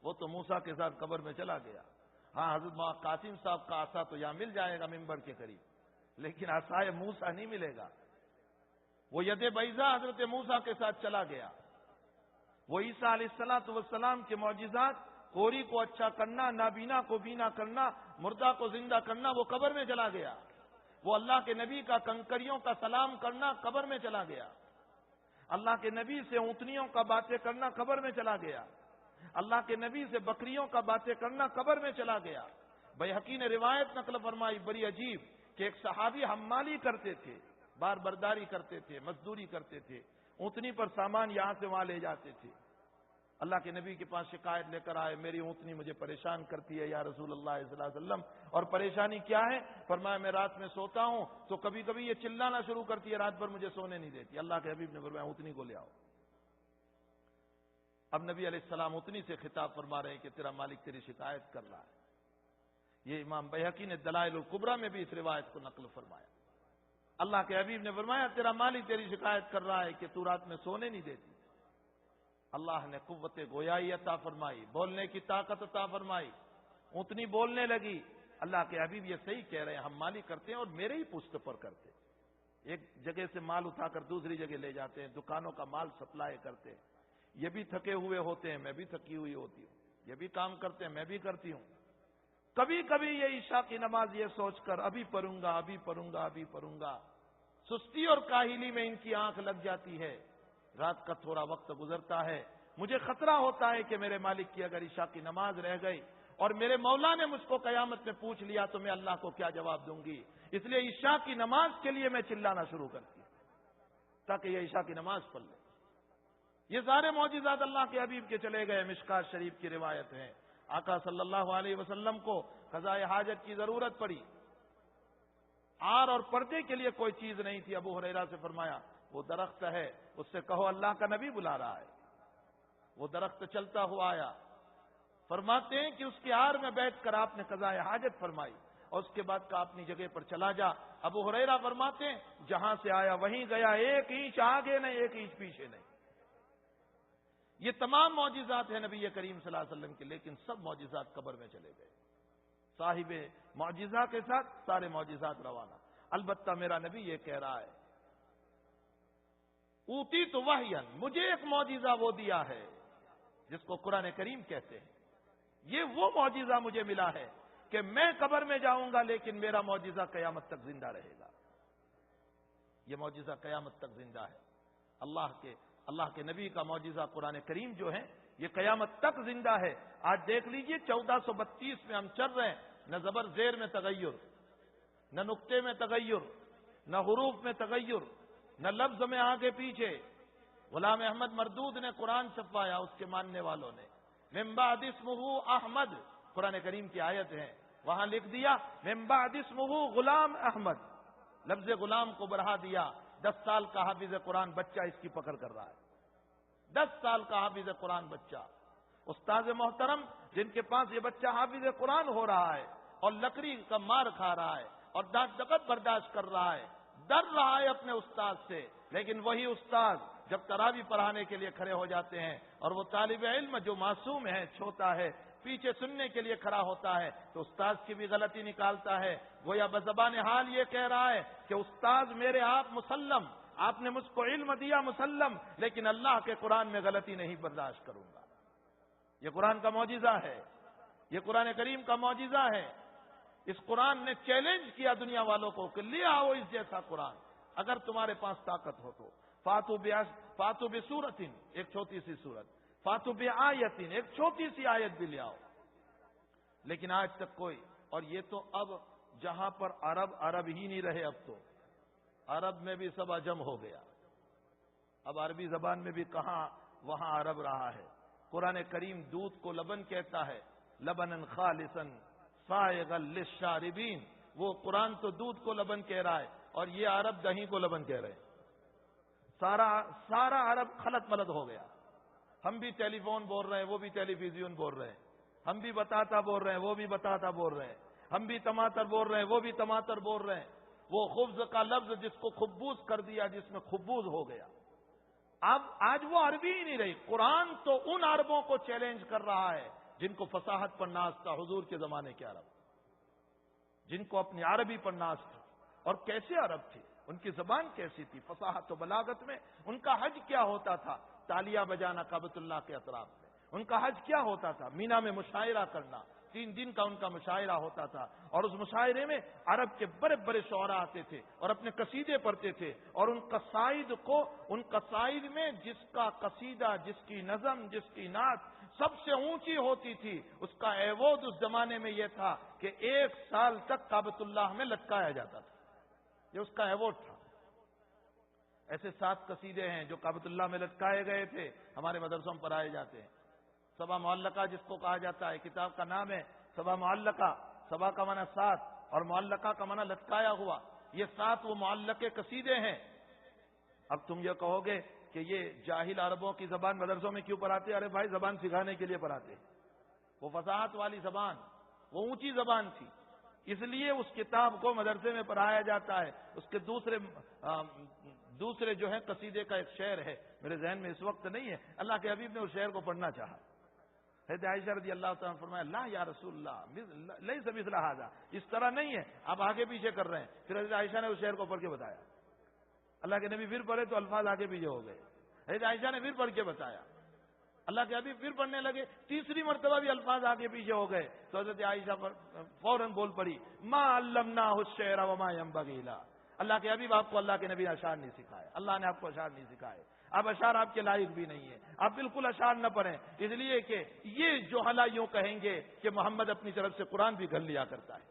وہ تو موسیٰ کے ساتھ قبر میں چلا گیا. ہاں حضرت قاسم صاحب کا عصا تو یہاں مل جائے گا ممبر کے قریب، لیکن عصائے موسیٰ نہیں ملے گا. وہ ید بیضا حضرت موسیٰ کے ساتھ چلا گیا. وہ عیسیٰ علیہ السلام کے معجزات، کوری کو اچھا کرنا، نابینا کو بینا کرنا، مردہ کو زندہ کرنا، وہ قبر میں چلا گیا. وہ اللہ کے نبی کا کنکریوں کا سلام کرنا قبر میں چلا گیا. اللہ کے نبی سے اونٹنیوں کا باتیں کرنا قبر میں چلا گیا. اللہ کے نبی سے بکریوں کا باتیں کرنا قبر میں چلا گیا. بیہقی نے روایت نقل فرمائی بڑی عجیب کہ ایک صحابی حمالی کرتے تھے، بار برداری کرتے تھے، مزدوری کرتے تھے، اونٹنی پر سامان یہاں سے وہاں لے جاتے تھے. اللہ کے نبی کے پاس شکایت لے کر آئے، میری اونٹنی مجھے پریشان کرتی ہے یا رسول اللہ صلی اللہ علیہ وسلم. اور پریشانی کیا ہے؟ فرمایا میں رات میں سوتا ہوں تو کبھی کبھی یہ چلانا شروع کرتی ہے، رات بھر مجھے سونے نہیں دیتی. اللہ کے حبیب نے فرمایا اونٹنی کو لے آؤ. اب نبی علیہ السلام اونٹنی سے خطاب فرما رہے ہیں کہ تیرا مالک تیری شکایت کر رہا ہے. یہ امام بیہقی نے دلائل الکبریٰ میں بھی اس روایت کو نقل فرمایا. اللہ کے حبیب نے فرمایا تیرا مالک تیری شکایت کر رہا ہے کہ تو رات میں سونے نہیں دیتی. اللہ نے قوت گویائی عطا فرمائی، بولنے کی طاقت عطا فرمائی، اونٹنی بولنے لگی. اللہ کے حبیب یہ صحیح کہہ رہے ہیں، ہم مالی کرتے ہیں اور میرے ہی پشت پر کرتے ہیں. ایک جگہ سے مال اٹھا کر دوسری جگہ لے جاتے ہیں، دکانوں کا مال سپلائی کرتے ہیں. یہ بھی تھکے ہوئے ہوتے ہیں، میں بھی تھکی ہوئی ہوتی ہوں. یہ بھی کام کرتے ہیں، میں بھی کرتی ہوں. کبھی کبھی یہ عشاء کی نماز یہ سوچ کر ابھی پڑھوں گا ابھی پڑھوں گا ابھی پڑھوں گا، سستی اور کاہلی میں ان کی آنکھ لگ جاتی ہے. رات کا تھوڑا وقت گزرتا ہے، مجھے خطرہ ہوتا ہے کہ میرے مالک کی اگر عشاء کی نماز رہ گئی اور میرے مولا نے مجھ کو قیامت میں پوچھ لیا تو میں اللہ کو کیا جواب دوں گی. اس لیے عشاء کی نماز کے لیے میں چلانا شروع کرتی ہوں تاکہ یہ عشاء کی نماز پڑھ لے. یہ سارے معجزات اللہ کے حبیب کے چلے گئے. مشکات شریف کی روایت ہے، آقا صلی اللہ علیہ وسلم کو قضاء حاجت کی ضرورت پڑی. آر اور پردے کے لیے کوئی چیز نہیں تھی. ابو ہریرہ سے فرمایا وہ درخت ہے، اس سے کہو اللہ کا نبی بلا رہا ہے. وہ درخت چلتا ہوا آیا. فرماتے ہیں کہ اس کی آر میں بیٹھ کر آپ نے قضاء حاجت فرمائی اور اس کے بعد کہا اپنی جگہ پر چلا جا. ابو ہریرہ فرماتے ہیں جہاں سے آیا وہیں گیا، 1 انچ آگے نہیں 1 انچ پیچھے نہیں. یہ تمام معجزات ہیں نبی کریم صلی اللہ علیہ وسلم کے، لیکن سب معجزات قبر میں چلے گئے. صاحب معجزہ کے ساتھ سارے معجزات روانہ. البتہ میرا نبی یہ کہہ رہا ہے اوتی تو وحیًا، مجھے ایک معجزہ وہ دیا ہے جس کو قرآن کریم کہتے ہیں. یہ وہ معجزہ مجھے ملا ہے کہ میں قبر میں جاؤں گا لیکن میرا معجزہ قیامت تک زندہ رہے گا. یہ معجزہ قیامت تک زندہ ہے. اللہ کے نبی کا معجزہ قرآن کریم جو ہے یہ قیامت تک زندہ ہے. آج دیکھ لیجئے 1432 میں ہم چل رہے ہیں، نہ زبر زیر میں تغیر، نہ نقطے میں تغیر، نہ حروف میں تغیر، نہ لفظ میں آگے پیچھے. غلام احمد مردود نے قرآن چھپوایا، اس کے ماننے والوں نے من بعد اسمہ احمد، قرآن کریم کی آیت ہے، وہاں لکھ دیا من بعد اسمہ غلام احمد، لفظ غلام کو بڑھا دیا. 10 سال کا حافظ قرآن بچہ اس کی پکڑ کر رہا ہے. 10 سال کا حافظ قرآن بچہ. استاذ محترم جن کے پاس یہ بچہ حافظ قرآن ہو رہا ہے اور لکڑی کا مار کھا رہا ہے اور ڈانٹ ڈپٹ برداشت کر رہا ہے، ڈر رہا ہے اپنے استاد سے، لیکن وہی استاد جب تراویح پڑھانے کے لیے کھڑے ہو جاتے ہیں اور وہ طالب علم جو معصوم ہے، چھوٹا ہے، پیچھے سننے کے لیے کھڑا ہوتا ہے تو استاد کی بھی غلطی نکالتا ہے. گویا بزبان حال یہ کہہ رہا ہے کہ استاد میرے آپ مسلم، آپ نے مجھ کو علم دیا مسلم، لیکن اللہ کے قرآن میں غلطی نہیں برداشت کروں گا. یہ قرآن کا معجزہ ہے، یہ قرآن کریم کا معجزہ ہے. اس قرآن نے چیلنج کیا دنیا والوں کو کہ لے آؤ اس جیسا قرآن، اگر تمہارے پاس طاقت ہو تو. فاتو بسورتن، ایک چھوٹی سی سورت، فاتو بآیتن، ایک چھوٹی سی آیت بھی لے آؤ. لیکن آج تک کوئی، اور یہ تو اب جہاں پر عرب ہی نہیں رہے، اب تو عرب میں بھی سب عجم ہو گیا. اب عربی زبان میں بھی کہاں وہاں عرب رہا ہے۔ قرآن کریم دودھ کو لبن کہتا ہے، لبنن خالصا سائغا للشاربین۔ وہ قرآن تو دودھ کو لبن کہہ رہا ہے اور یہ عرب دہی کو لبن کہہ رہے ہیں۔ سارا عرب خلط ملط ہو گیا۔ ہم بھی ٹیلی فون بول رہے ہیں، وہ بھی ٹیلی ویژن بول رہے ہیں، ہم بھی بتاتا بول رہے ہیں، وہ بھی بتاتا بول رہے ہیں، ہم بھی ٹماٹر بول رہے ہیں، وہ بھی ٹماٹر بول رہے ہیں۔ وہ خبز کا لفظ جس کو خبوز کر دیا، جس میں خبوز ہو گیا۔ اب آج وہ عربی ہی نہیں رہی۔ قرآن تو ان عربوں کو چیلنج کر رہا ہے جن کو فصاحت پر ناز تھا، حضور کے زمانے کے عرب، جن کو اپنی عربی پر ناز تھا۔ اور کیسے عرب تھے، ان کی زبان کیسی تھی، فصاحت و بلاغت میں۔ ان کا حج کیا ہوتا تھا، تالیاں بجانا کعبۃ اللہ کے اطراف میں۔ ان کا حج کیا ہوتا تھا، مینا میں مشاعرہ کرنا، 3 دن کا ان کا مشاعرہ ہوتا تھا۔ اور اس مشاعرے میں عرب کے بڑے بڑے شعراء آتے تھے اور اپنے قصیدے پڑھتے تھے، اور ان قصائد میں جس کا قصیدہ، جس کی نظم، جس کی نعت سب سے اونچی ہوتی تھی، اس کا ایوارڈ اس زمانے میں یہ تھا کہ 1 سال تک کعبۃ اللہ میں لٹکایا جاتا تھا۔ یہ اس کا ایوارڈ تھا۔ ایسے 7 قصیدے ہیں جو کعبۃ اللہ میں لٹکائے گئے تھے، ہمارے مدرسوں میں پڑھائے جاتے ہیں۔ سبا معلقہ جس کو کہا جاتا ہے، کتاب کا نام ہے سبا معلقہ۔ سبا کا معنی 7 اور معلقہ کا معنی لٹکایا ہوا۔ یہ 7 وہ معلقے قصیدے ہیں۔ اب تم یہ کہو گے کہ یہ جاہل عربوں کی زبان مدرسوں میں کیوں پڑھاتے؟ ارے بھائی، زبان سکھانے کے لیے پڑھاتے۔ وہ فصاحت والی زبان، وہ اونچی زبان تھی، اس لیے اس کتاب کو مدرسے میں پڑھایا جاتا ہے۔ اس کے دوسرے جو ہے قصیدے کا ایک شعر ہے، میرے ذہن میں اس وقت نہیں ہے، اللہ کے حبیب نے اس شعر کو پڑھنا چاہا۔ حضرت عائشہ رضی اللہ تعالیٰ نے فرمایا، لا یا رسول اللہ لیس مثل ھذا، اس طرح نہیں ہے، آپ آگے پیچھے کر رہے ہیں۔ پھر حضرت عائشہ نے اس شعر کو پڑھ کے بتایا۔ اللہ کے نبی پھر پڑھے تو الفاظ آگے پیچھے ہو گئے۔ حضرت عائشہ نے پھر پڑھ کے بتایا، اللہ کے حبیب پھر پڑھنے لگے، تیسری مرتبہ بھی الفاظ آگے پیچھے ہو گئے تو حضرت عائشہ فوراً بول پڑی، ما علمناہ الشعر وما ينبغی له۔ اللہ کے حبیب، آپ کو اللہ کے نبی اشعار نہیں سکھائے، اللہ نے آپ کو اشعار نہیں سکھائے، اب اشعار آپ کے لائق بھی نہیں ہے، آپ بالکل اشعار نہ پڑھیں، اس لیے کہ یہ جو حلا یوں کہیں گے کہ محمد اپنی طرف سے قرآن بھی گھر لیا کرتا ہے۔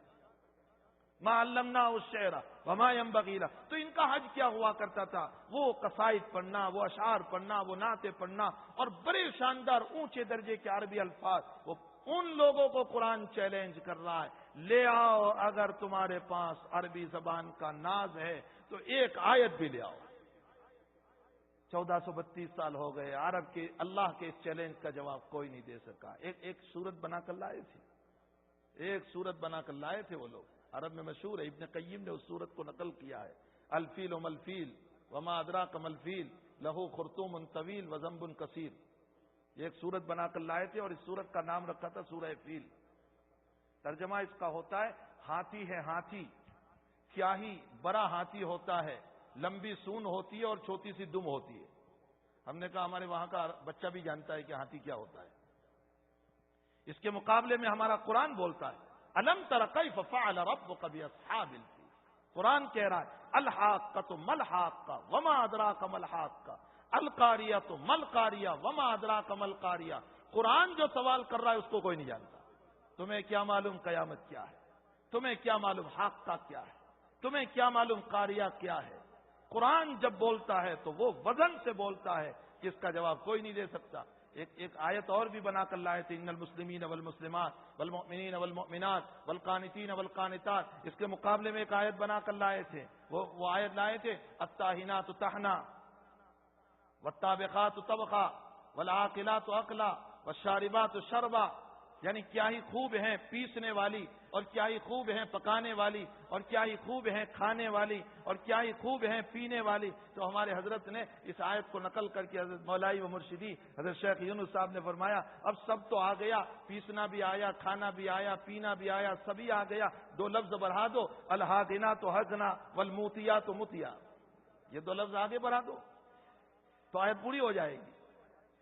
ما علمناہ الشعر وما ينبغی له۔ تو ان کا حج کیا ہوا کرتا تھا، وہ قصائد پڑھنا، وہ اشعار پڑھنا، وہ نعتیں پڑھنا، اور بڑے شاندار اونچے درجے کے عربی الفاظ۔ وہ ان لوگوں کو قرآن چیلنج کر رہا ہے، لے آؤ، اگر تمہارے پاس عربی زبان کا ناز ہے تو ایک آیت بھی لے آؤ۔ 1432 سال ہو گئے، عرب کے اللہ کے اس چیلنج کا جواب کوئی نہیں دے سکا۔ ایک صورت بنا کر لائے تھے، ایک صورت بنا کر لائے تھے وہ لوگ، عرب میں مشہور ہے، ابن قیم نے اس صورت کو نقل کیا ہے، الفیل ملفیل وما ادراک ملفیل لہو خرطوم طویل وذنب کثیر۔ یہ ایک صورت بنا کر لائے تھے اور اس صورت کا نام رکھا تھا سورہ فیل۔ ترجمہ اس کا ہوتا ہے، ہاتھی ہے ہاتھی، کیا ہی بڑا ہاتھی ہوتا ہے، لمبی سون ہوتی ہے اور چھوٹی سی دم ہوتی ہے۔ ہم نے کہا ہمارے وہاں کا بچہ بھی جانتا ہے کہ ہاتھی کیا ہوتا ہے۔ اس کے مقابلے میں ہمارا قرآن بولتا ہے، الم تر کیف فعل ربک باصحاب الفیل۔ قرآن کہہ رہا ہے، الحاقۃ ملحاقۃ وما ادراک ملحاقۃ، القاریۃ ملقاریہ وما ادراک ملقاریہ۔ قرآن جو سوال کر رہا ہے اس کو کوئی نہیں جانتا۔ تمہیں کیا معلوم قیامت کیا ہے، تمہیں کیا معلوم حاقہ کیا ہے، تمہیں کیا معلوم قاریہ کیا ہے۔ قرآن جب بولتا ہے تو وہ وزن سے بولتا ہے کہ اس کا جواب کوئی نہیں دے سکتا۔ ایک آیت اور بھی بنا کر لائے تھے، ان المسلمین والمسلمات والمؤمنین والمؤمنات والقانتین والقانتات۔ اس کے مقابلے میں ایک آیت بنا کر لائے تھے، وہ آیت لائے تھے، الطاحنات طحنا والطابخات طبخا والعاقلات عقلا والشاربات شربا۔ یعنی کیا ہی خوب ہیں پیسنے والی، اور کیا ہی خوب ہیں پکانے والی، اور کیا ہی خوب ہیں کھانے والی، اور کیا ہی خوب ہیں پینے والی۔ تو ہمارے حضرت نے اس آیت کو نقل کر کے حضرت مولائی و مرشدی حضرت شیخ یونس صاحب نے فرمایا، اب سب تو آ گیا، پیسنا بھی آیا، کھانا بھی آیا، پینا بھی آیا، سبھی آ گیا، 2 لفظ بڑھا دو، الحاقنات حقنا والموتیات متیا، یہ 2 لفظ آگے بڑھا دو تو آیت پوری ہو جائے گی۔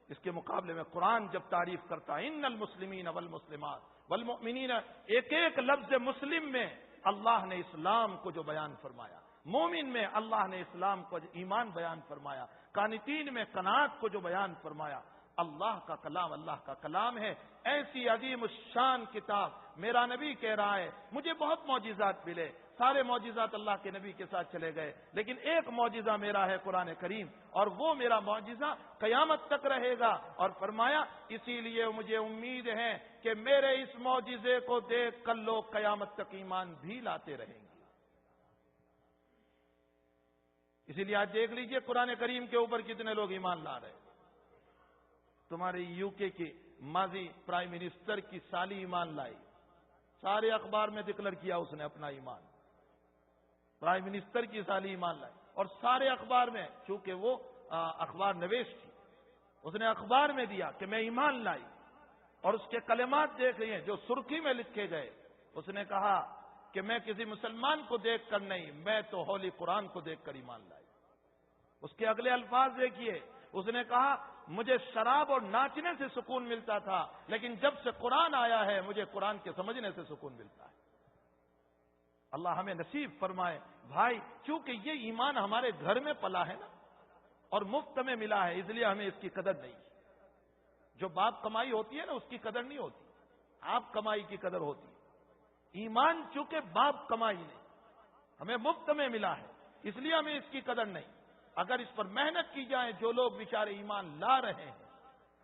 اس کے مقابلے میں قرآن جب تعریف کرتا ہے، ان المسلمین والمسلمات والمؤمنین، ایک ایک لفظ مسلم میں اللہ نے اسلام کو جو بیان فرمایا، مومن میں اللہ نے اسلام کو ایمان بیان فرمایا، قانتین میں قناعت کو جو بیان فرمایا، اللہ کا کلام ہے، ایسی عظیم الشان کتاب میرا نبی کہہ رہا ہے مجھے بہت معجزات ملے، سارے معجزات اللہ کے نبی کے ساتھ چلے گئے، لیکن ایک معجزہ میرا ہے قرآن کریم، اور وہ میرا معجزہ قیامت تک رہے گا۔ اور فرمایا اسی لیے مجھے امید ہے کہ میرے اس معجزے کو دیکھ کر لوگ قیامت تک ایمان بھی لاتے رہیں گے۔ اسی لیے آج دیکھ لیجئے قرآن کریم کے اوپر کتنے لوگ ایمان لا رہے ہیں۔ تمہارے یو کے کی ماضی پرائم منسٹر کی سالی ایمان لائی، سارے اخبار میں ڈکلیئر کیا اس نے اپنا ایمان، پرائم منسٹر کی سالی ایمان لائی، اور سارے اخبار میں، چونکہ وہ اخبار نویش تھی، اس نے اخبار میں دیا کہ میں ایمان لائی، اور اس کے کلمات دیکھ رہے ہیں جو سرخی میں لکھے گئے۔ اس نے کہا کہ میں کسی مسلمان کو دیکھ کر نہیں، میں تو ہولی قرآن کو دیکھ کر ایمان لائی۔ اس کے اگلے الفاظ دیکھیے، اس نے کہا مجھے شراب اور ناچنے سے سکون ملتا تھا، لیکن جب سے قرآن آیا ہے مجھے قرآن کے سمجھنے سے سکون ملتا ہے۔ اللہ ہمیں نصیب فرمائے بھائی، کیونکہ یہ ایمان ہمارے گھر میں پلا ہے نا، اور مفت میں ملا ہے، اس لیے ہمیں اس کی قدر نہیں ہے۔ جو باپ کمائی ہوتی ہے نا، اس کی قدر نہیں ہوتی، آپ کمائی کی قدر ہوتی ہے۔ ایمان چونکہ باپ کمائی نہیں، ہمیں مفت میں ملا ہے، اس لیے ہمیں اس کی قدر نہیں۔ اگر اس پر محنت کی جائے، جو لوگ بیچارے ایمان لا رہے ہیں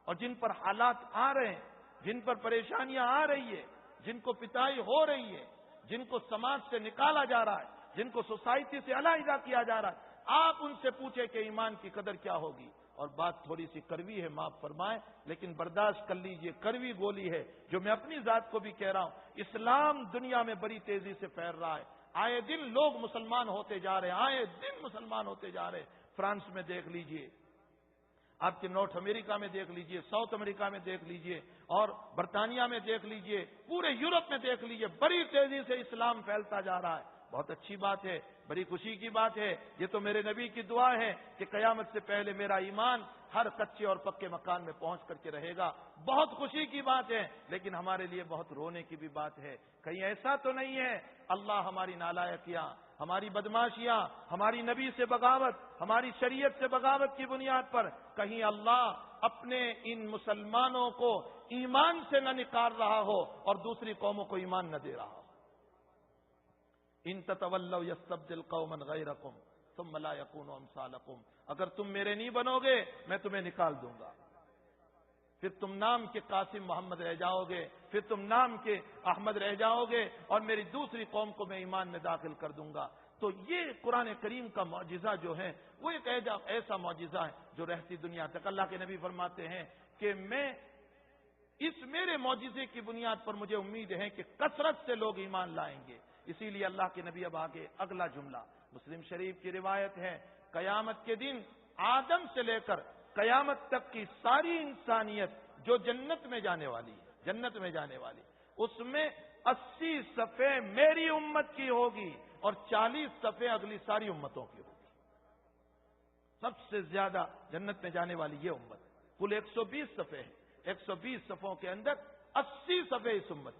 اور جن پر حالات آ رہے ہیں، جن پر پریشانیاں آ رہی ہے، جن کو پٹائی ہو رہی ہے، جن کو سماج سے نکالا جا رہا ہے، جن کو سوسائٹی سے علیحدہ کیا جا رہا ہے، آپ ان سے پوچھیں کہ ایمان کی قدر کیا ہوگی۔ اور بات تھوڑی سی کڑوی ہے، معاف فرمائیں، لیکن برداشت کر لیجئے، کڑوی گولی ہے جو میں اپنی ذات کو بھی کہہ رہا ہوں۔ اسلام دنیا میں بڑی تیزی سے پھیل رہا ہے، آئے دن لوگ مسلمان ہوتے جا رہے ہیں، آئے دن مسلمان ہوتے جا رہے ہیں۔ فرانس میں دیکھ لیجئے، آپ کے نارتھ امریکہ میں دیکھ لیجئے، ساؤتھ امریکہ میں دیکھ لیجئے، اور برطانیہ میں دیکھ لیجئے، پورے یورپ میں دیکھ لیجئے، بڑی تیزی سے اسلام پھیلتا جا رہا ہے۔ بہت اچھی بات ہے، بڑی خوشی کی بات ہے۔ یہ تو میرے نبی کی دعا ہے کہ قیامت سے پہلے میرا ایمان ہر کچے اور پکے مکان میں پہنچ کر کے رہے گا۔ بہت خوشی کی بات ہے، لیکن ہمارے لیے بہت رونے کی بھی بات ہے۔ کہیں ایسا تو نہیں ہے اللہ ہماری نالائکیاں، ہماری بدماشیاں، ہماری نبی سے بغاوت، ہماری شریعت سے بغاوت کی بنیاد پر کہیں اللہ اپنے ان مسلمانوں کو ایمان سے نہ نکال رہا ہو اور دوسری قوموں کو ایمان نہ دے رہا ہو۔ ان تتولوا یستبدل قوما غیرکم ثم لا یکونوا امثالکم، اگر تم میرے نہیں بنو گے میں تمہیں نکال دوں گا، پھر تم نام کے قاسم محمد رہ جاؤ گے، پھر تم نام کے احمد رہ جاؤ گے، اور میری دوسری قوم کو میں ایمان میں داخل کر دوں گا۔ تو یہ قرآن کریم کا معجزہ جو ہے وہ ایک ایسا معجزہ ہے جو رہتی دنیا تک۔ اللہ کے نبی فرماتے ہیں کہ میں اس میرے معجزے کی بنیاد پر مجھے امید ہے کہ کثرت سے لوگ ایمان لائیں گے۔ اسی لیے اللہ کے نبی اب آگے اگلا جملہ، مسلم شریف کی روایت ہے، قیامت کے دن آدم سے لے کر قیامت تک کی ساری انسانیت جو جنت میں جانے والی ہے، جنت میں جانے والی، اس میں 80 صفحے میری امت کی ہوگی اور 40 صفحے اگلی ساری امتوں کی ہوگی۔ سب سے زیادہ جنت میں جانے والی یہ امت، کل 120 صفحے ہیں، 120 صفحوں کے اندر 80 صفحے اس امت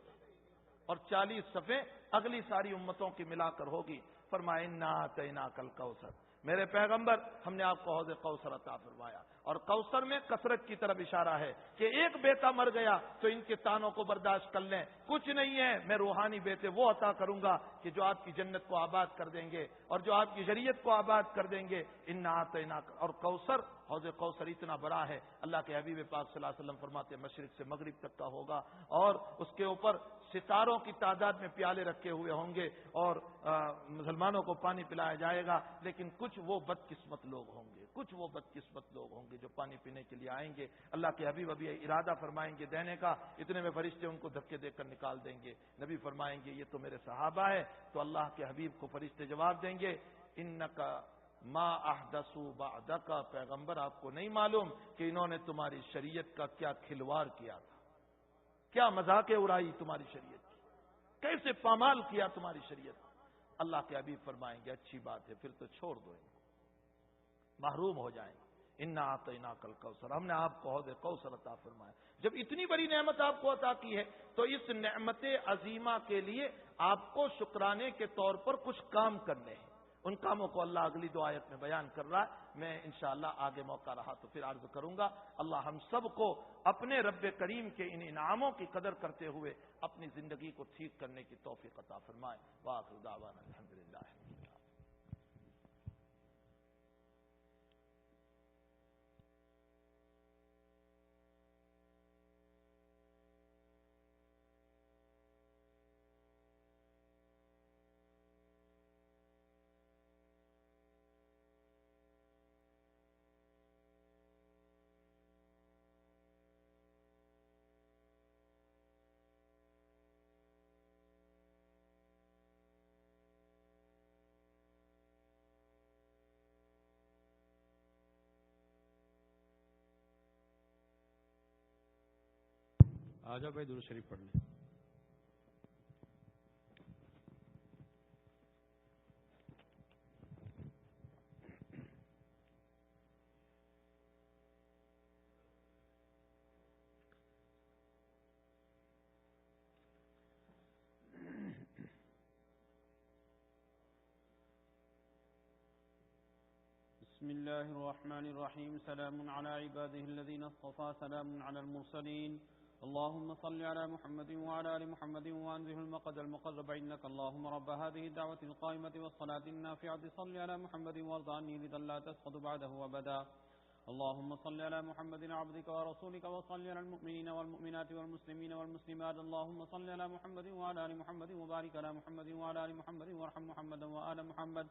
اور 40 صفحے اگلی ساری امتوں کی ملا کر ہوگی۔ فرمایا انا اعطیناک الکوثر، میرے پیغمبر ہم نے آپ کو حوض کوثر عطا فرمایا، اور کوثر میں کثرت کی طرف اشارہ ہے کہ ایک بیٹا مر گیا تو ان کے تانوں کو برداشت کر لیں، کچھ نہیں ہے، میں روحانی بیٹے وہ عطا کروں گا کہ جو آپ کی جنت کو آباد کر دیں گے اور جو آپ کی شریعت کو آباد کر دیں گے۔ انا اعطیناک، اور کوثر، حوض کوثر اتنا بڑا ہے، اللہ کے حبیب پاک صلی اللہ علیہ وسلم فرماتے ہیں مشرق سے مغرب تک کا ہوگا، اور اس کے اوپر ستاروں کی تعداد میں پیالے رکھے ہوئے ہوں گے، اور مسلمانوں کو پانی پلایا جائے گا، لیکن کچھ وہ بدقسمت لوگ ہوں گے، کچھ وہ بدقسمت لوگ ہوں گے جو پانی پینے کے لیے آئیں گے۔ اللہ کے حبیب ابھی ارادہ فرمائیں گے دینے کا، اتنے میں فرشتے ان کو دھکے دے کر نکال دیں گے۔ نبی فرمائیں گے یہ تو میرے صحابہ ہے، تو اللہ کے حبیب کو فرشتے جواب دیں گے انکا ما احدثوا بعدک، پیغمبر آپ کو نہیں معلوم کہ انہوں نے تمہاری شریعت کا کیا کھلواڑ کیا تھا، کیا مذاقیں اڑائی تمہاری شریعت کی، کیسے پامال کیا تمہاری شریعت۔ اللہ کے حبیب فرمائیں گے اچھی بات ہے، پھر تو چھوڑ دو، محروم ہو جائیں۔ انا اعطیناک الکوثر، ہم نے آپ کو حوض کوثر عطا فرمایا۔ جب اتنی بڑی نعمت آپ کو عطا کی ہے تو اس نعمت عظیمہ کے لیے آپ کو شکرانے کے طور پر کچھ کام کرنے ہیں، ان کاموں کو اللہ اگلی دو آیت میں بیان کر رہا ہے. میں انشاءاللہ آگے موقع رہا تو پھر عرض کروں گا. اللہ ہم سب کو اپنے رب کریم کے ان انعاموں کی قدر کرتے ہوئے اپنی زندگی کو ٹھیک کرنے کی توفیق عطا فرمائے. وآخر دعوانا الحمدللہ. آجا بھائی درود شریف پڑھ لیں. بسم الله الرحمن الرحيم. سلام على عباده الذين اصطفى. سلام على المرسلين. اللهم صل على محمد وعلى آل محمد وأنزه المقد المقرب إنك اللهم رب هذه الدعوة القائمة والصلاة النافعة صل على محمد وارض عني رضا لا تسقط بعده أبدا. اللهم صل على محمد عبدك ورسولك وصل على المؤمنين والمؤمنات والمسلمين والمسلمات. اللهم صل على محمد وعلى آل محمد وبارك على محمد وعلى آل محمد وارحم محمدا وآل محمد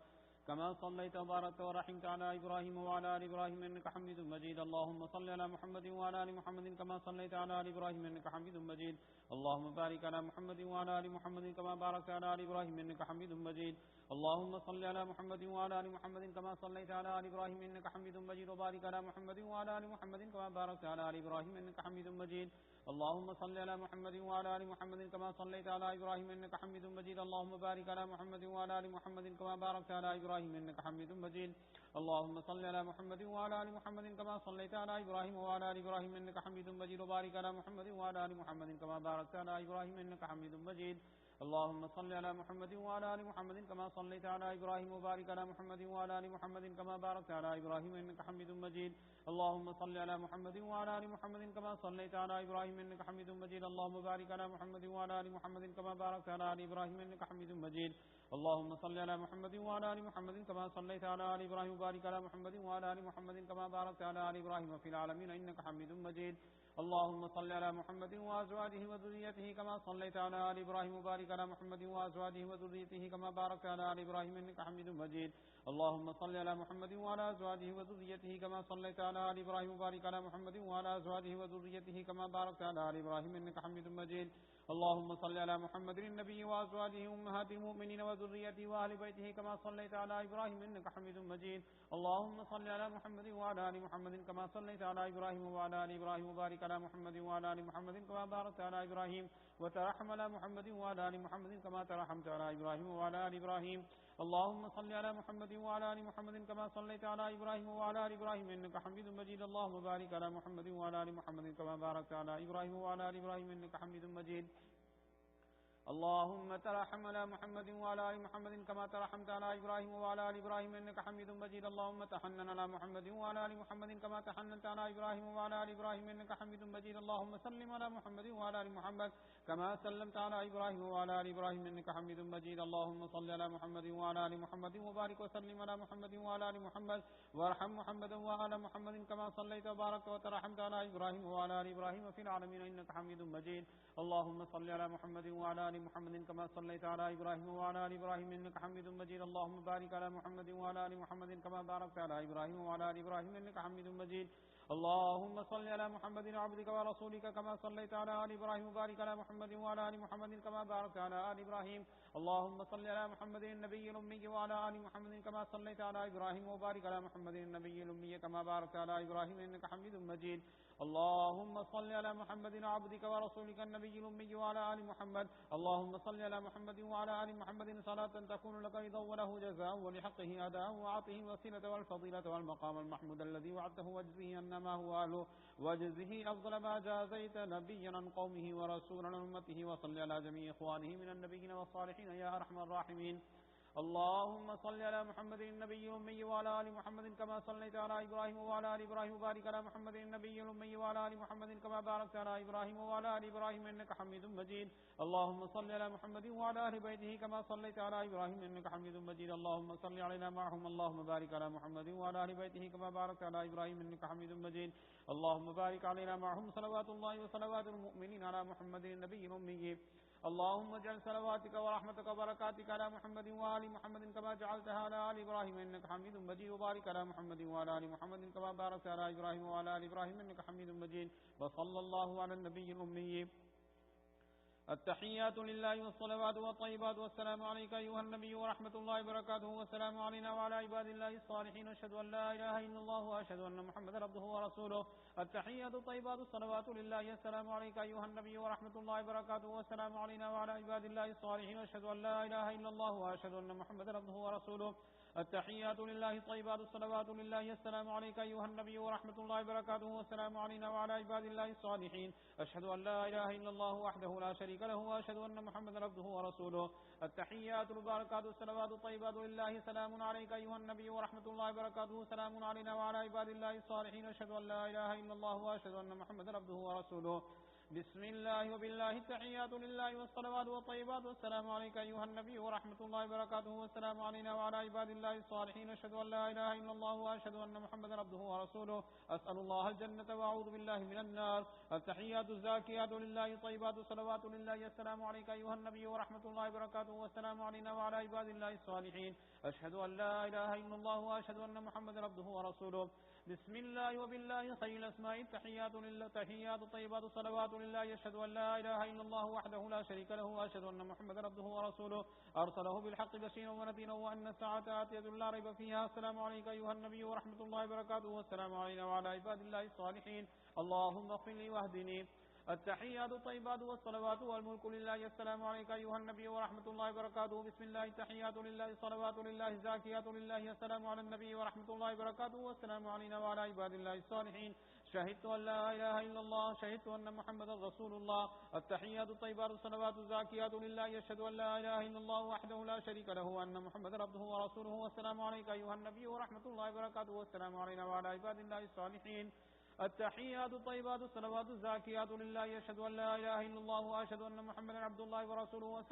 كما صليت وباركت ورحمت على إبراهيم وعلى آل إبراهيم إنك حميد مجيد. اللهم صل على محمد وعلى آل محمد كما صليت على آل إبراهيم إنك حميد مجيد. اللهم بارك على محمد وعلى آل محمد كما باركت على آل إبراهيم إنك حميد مجيد. اللهم صل على محمد وعلى آل محمد كما صليت على آل إبراهيم إنك حميد مجيد. وبارك على محمد وعلى آل محمد كما باركت على آل إبراهيم إنك حميد مجيد. اللهم صل على محمد وعلى آل محمد كما صليت على إبراهيم إنك حميد مجيد. اللهم بارك على محمد وعلى آل محمد كما باركت على إبراهيم إنك حميد مجيد. اللهم صل على محمد وعلى آل محمد كما صليت على إبراهيم وعلى آل إبراهيم إنك حميد مجيد. وبارك على محمد وعلى آل محمد كما باركت على إبراهيم إنك حميد مجيد. اللهم صل على محمد وعلى آل محمد كما صليت على إبراهيم وبارك على محمد وعلى آل محمد كما باركت على إبراهيم إنك حميد مجيد. اللهم صل على محمد وعلى آل محمد كما صليت على إبراهيم إنك حميد مجيد. اللهم بارك على محمد وعلى آل محمد كما باركت على آل إبراهيم إنك حميد مجيد. اللهم صل على محمد وعلى آل محمد كما صليت على آل إبراهيم وبارك على محمد وعلى آل محمد كما باركت على آل إبراهيم في العالمين إنك حميد مجيد. اللهم صل على محمد وأزواجه وذريته كما صليت على آل إبراهيم وبارك على محمد وأزواجه وذريته كما باركت على آل إبراهيم إنك حميد مجيد. اللهم صل على محمد وعلى أزواجه وذريته كما صليت على آل إبراهيم وبارك على محمد وعلى أزواجه وذريته كما باركت على آل إبراهيم إنك حميد مجيد. اللهم صل على محمد النبي وأزواجه أمهات المؤمنين وذريته وأهل بيته كما صليت على إبراهيم إنك حميد مجيد. اللهم صل على محمد وعلى آل محمد كما صليت على إبراهيم وعلى آل إبراهيم وبارك على محمد وعلى آل محمد كما باركت على إبراهيم وترحم على محمد وعلى آل محمد كما ترحمت على إبراهيم وعلى آل إبراهيم. اللهم صل على محمد وعلى آل محمد كما صليت على إبراهيم وعلى آل إبراهيم إنك حميد مجيد. اللهم بارك على محمد وعلى آل محمد كما باركت على إبراهيم وعلى آل إبراهيم إنك حميد مجيد. اللهم ترحم على محمد وعلى آل محمد كما ترحمت على إبراهيم وعلى آل إبراهيم إنك حميد مجيد. اللهم تحنن على محمد وعلى آل محمد كما تحننت على إبراهيم وعلى آل إبراهيم إنك حميد مجيد. اللهم سلم على محمد وعلى آل محمد كما سلمت على إبراهيم وعلى آل إبراهيم إنك حميد مجيد. اللهم صل على محمد وعلى آل محمد وبارك وسلم على محمد وعلى آل محمد وارحم محمدا وآل محمد كما صليت وباركت وترحمت على إبراهيم وعلى آل إبراهيم في العالمين إنك حميد مجيد. اللهم صل على محمد وعلى آل محمد كما صليت على إبراهيم وعلى آل إبراهيم إنك حميد مجيد. اللهم بارك على محمد وعلى آل محمد كما باركت على إبراهيم وعلى آل إبراهيم إنك حميد مجيد. اللهم صل على محمد عبدك ورسولك كما صليت على آل إبراهيم وبارك على محمد وعلى آل محمد كما باركت على آل إبراهيم. اللهم صل على محمد النبي الأمي وعلى آل محمد كما صليت على إبراهيم وبارك على محمد النبي الأمي كما باركت على إبراهيم إنك حميد مجيد. اللهم صل على محمد عبدك ورسولك النبي الأمي وعلى آل محمد. اللهم صل على محمد وعلى آل محمد صلاة تكون لك رضا وله جزاء ولحقه أداء وعطه الوسيلة والفضيلة والمقام المحمود الذي وعدته واجزه أنما هو أهله واجزه أفضل ما جازيت نبيا عن قومه ورسولا عن أمته. وصل على جميع إخوانه من النبيين والصالحين يا أرحم الراحمين. اللهم صل على محمد النبي الأمي وعلى آل محمد كما صليت على إبراهيم وعلى آل إبراهيم وبارك على محمد النبي الأمي وعلى آل محمد كما باركت على إبراهيم وعلى آل إبراهيم إنك حميد مجيد اللهم صل على محمد وعلى آل بيته كما صليت على إبراهيم إنك حميد مجيد اللهم صل علينا معهم اللهم بارك على محمد وعلى آل بيته كما باركت على إبراهيم إنك حميد مجيد اللهم بارك علينا معهم صلوات الله وصلوات المؤمنين على محمد النبي الأمي اللهم اجعل صلواتك ورحمتك وبركاتك على محمد وآل محمد كما جعلتها على آل إبراهيم إنك حميد مجيد وبارك على محمد وعلى آل محمد كما باركت على إبراهيم وعلى آل إبراهيم إنك حميد مجيد وصلى الله على النبي الأمي التحيات لله والصلوات والطيبات والسلام عليك أيها النبي ورحمة الله وبركاته والسلام علينا وعلى عباد الله الصالحين أشهد أن لا إله إلا الله وأشهد أن محمدا عبده ورسوله التحيات الطيبات الصلوات لله السلام عليك أيها النبي ورحمة الله وبركاته والسلام علينا وعلى عباد الله الصالحين أشهد أن لا إله إلا الله وأشهد أن محمدا عبده ورسوله التحيات لله الطيبات الصلوات لله السلام عليك أيها النبي ورحمة الله وبركاته والسلام علينا وعلى عباد الله الصالحين أشهد أن لا إله إلا الله وحده لا شريك له وأشهد أن محمدا عبده ورسوله التحيات البركات الصلوات الطيبات لله سلام عليك أيها النبي ورحمة الله وبركاته سلام علينا وعلى عباد الله الصالحين أشهد أن لا إله إلا الله وأشهد أن محمدا عبده ورسوله بسم الله وبالله التحيات لله والصلوات والطيبات والسلام عليك أيها النبي ورحمة الله وبركاته والسلام علينا وعلى عباد الله الصالحين أشهد أن لا إله إلا الله وأشهد أن محمدا عبده ورسوله أسأل الله الجنة وأعوذ بالله من النار التحيات الزاكيات لله طيبات الصلوات لله السلام عليك أيها النبي ورحمة الله وبركاته والسلام علينا وعلى عباد الله الصالحين أشهد أن لا إله إلا الله وأشهد أن محمدا عبده ورسوله بسم الله وبالله خير الأسماء التحيات لله تحيات طيبات الصلوات لله أشهد أن لا إله إلا الله وحده لا شريك له وأشهد أن محمدا عبده ورسوله أرسله بالحق بشيرا ونذيرا وأن الساعة آتية لا ريب فيها السلام عليك أيها النبي ورحمة الله وبركاته والسلام علينا وعلى عباد الله الصالحين اللهم اغفر لي واهدني التحيات الطيبات والصلوات والملك لله السلام عليك أيها النبي ورحمة الله وبركاته بسم الله التحيات لله الصلوات لله الزاكيات لله السلام على النبي ورحمة الله وبركاته والسلام علينا وعلى عباد الله الصالحين شهدت أن لا إله إلا الله شهدت أن محمدا رسول الله التحيات الطيبات الصلوات الزاكيات لله أشهد أن لا إله إلا الله وحده لا شريك له وأن محمدا عبده ورسوله والسلام عليك أيها النبي ورحمة الله وبركاته والسلام علينا وعلى عباد الله الصالحين التحيات الطيبات الصلوات الزاكيات لله أشهد أن لا إله إلا الله وأشهد أن محمدا عبد الله ورسوله والسلام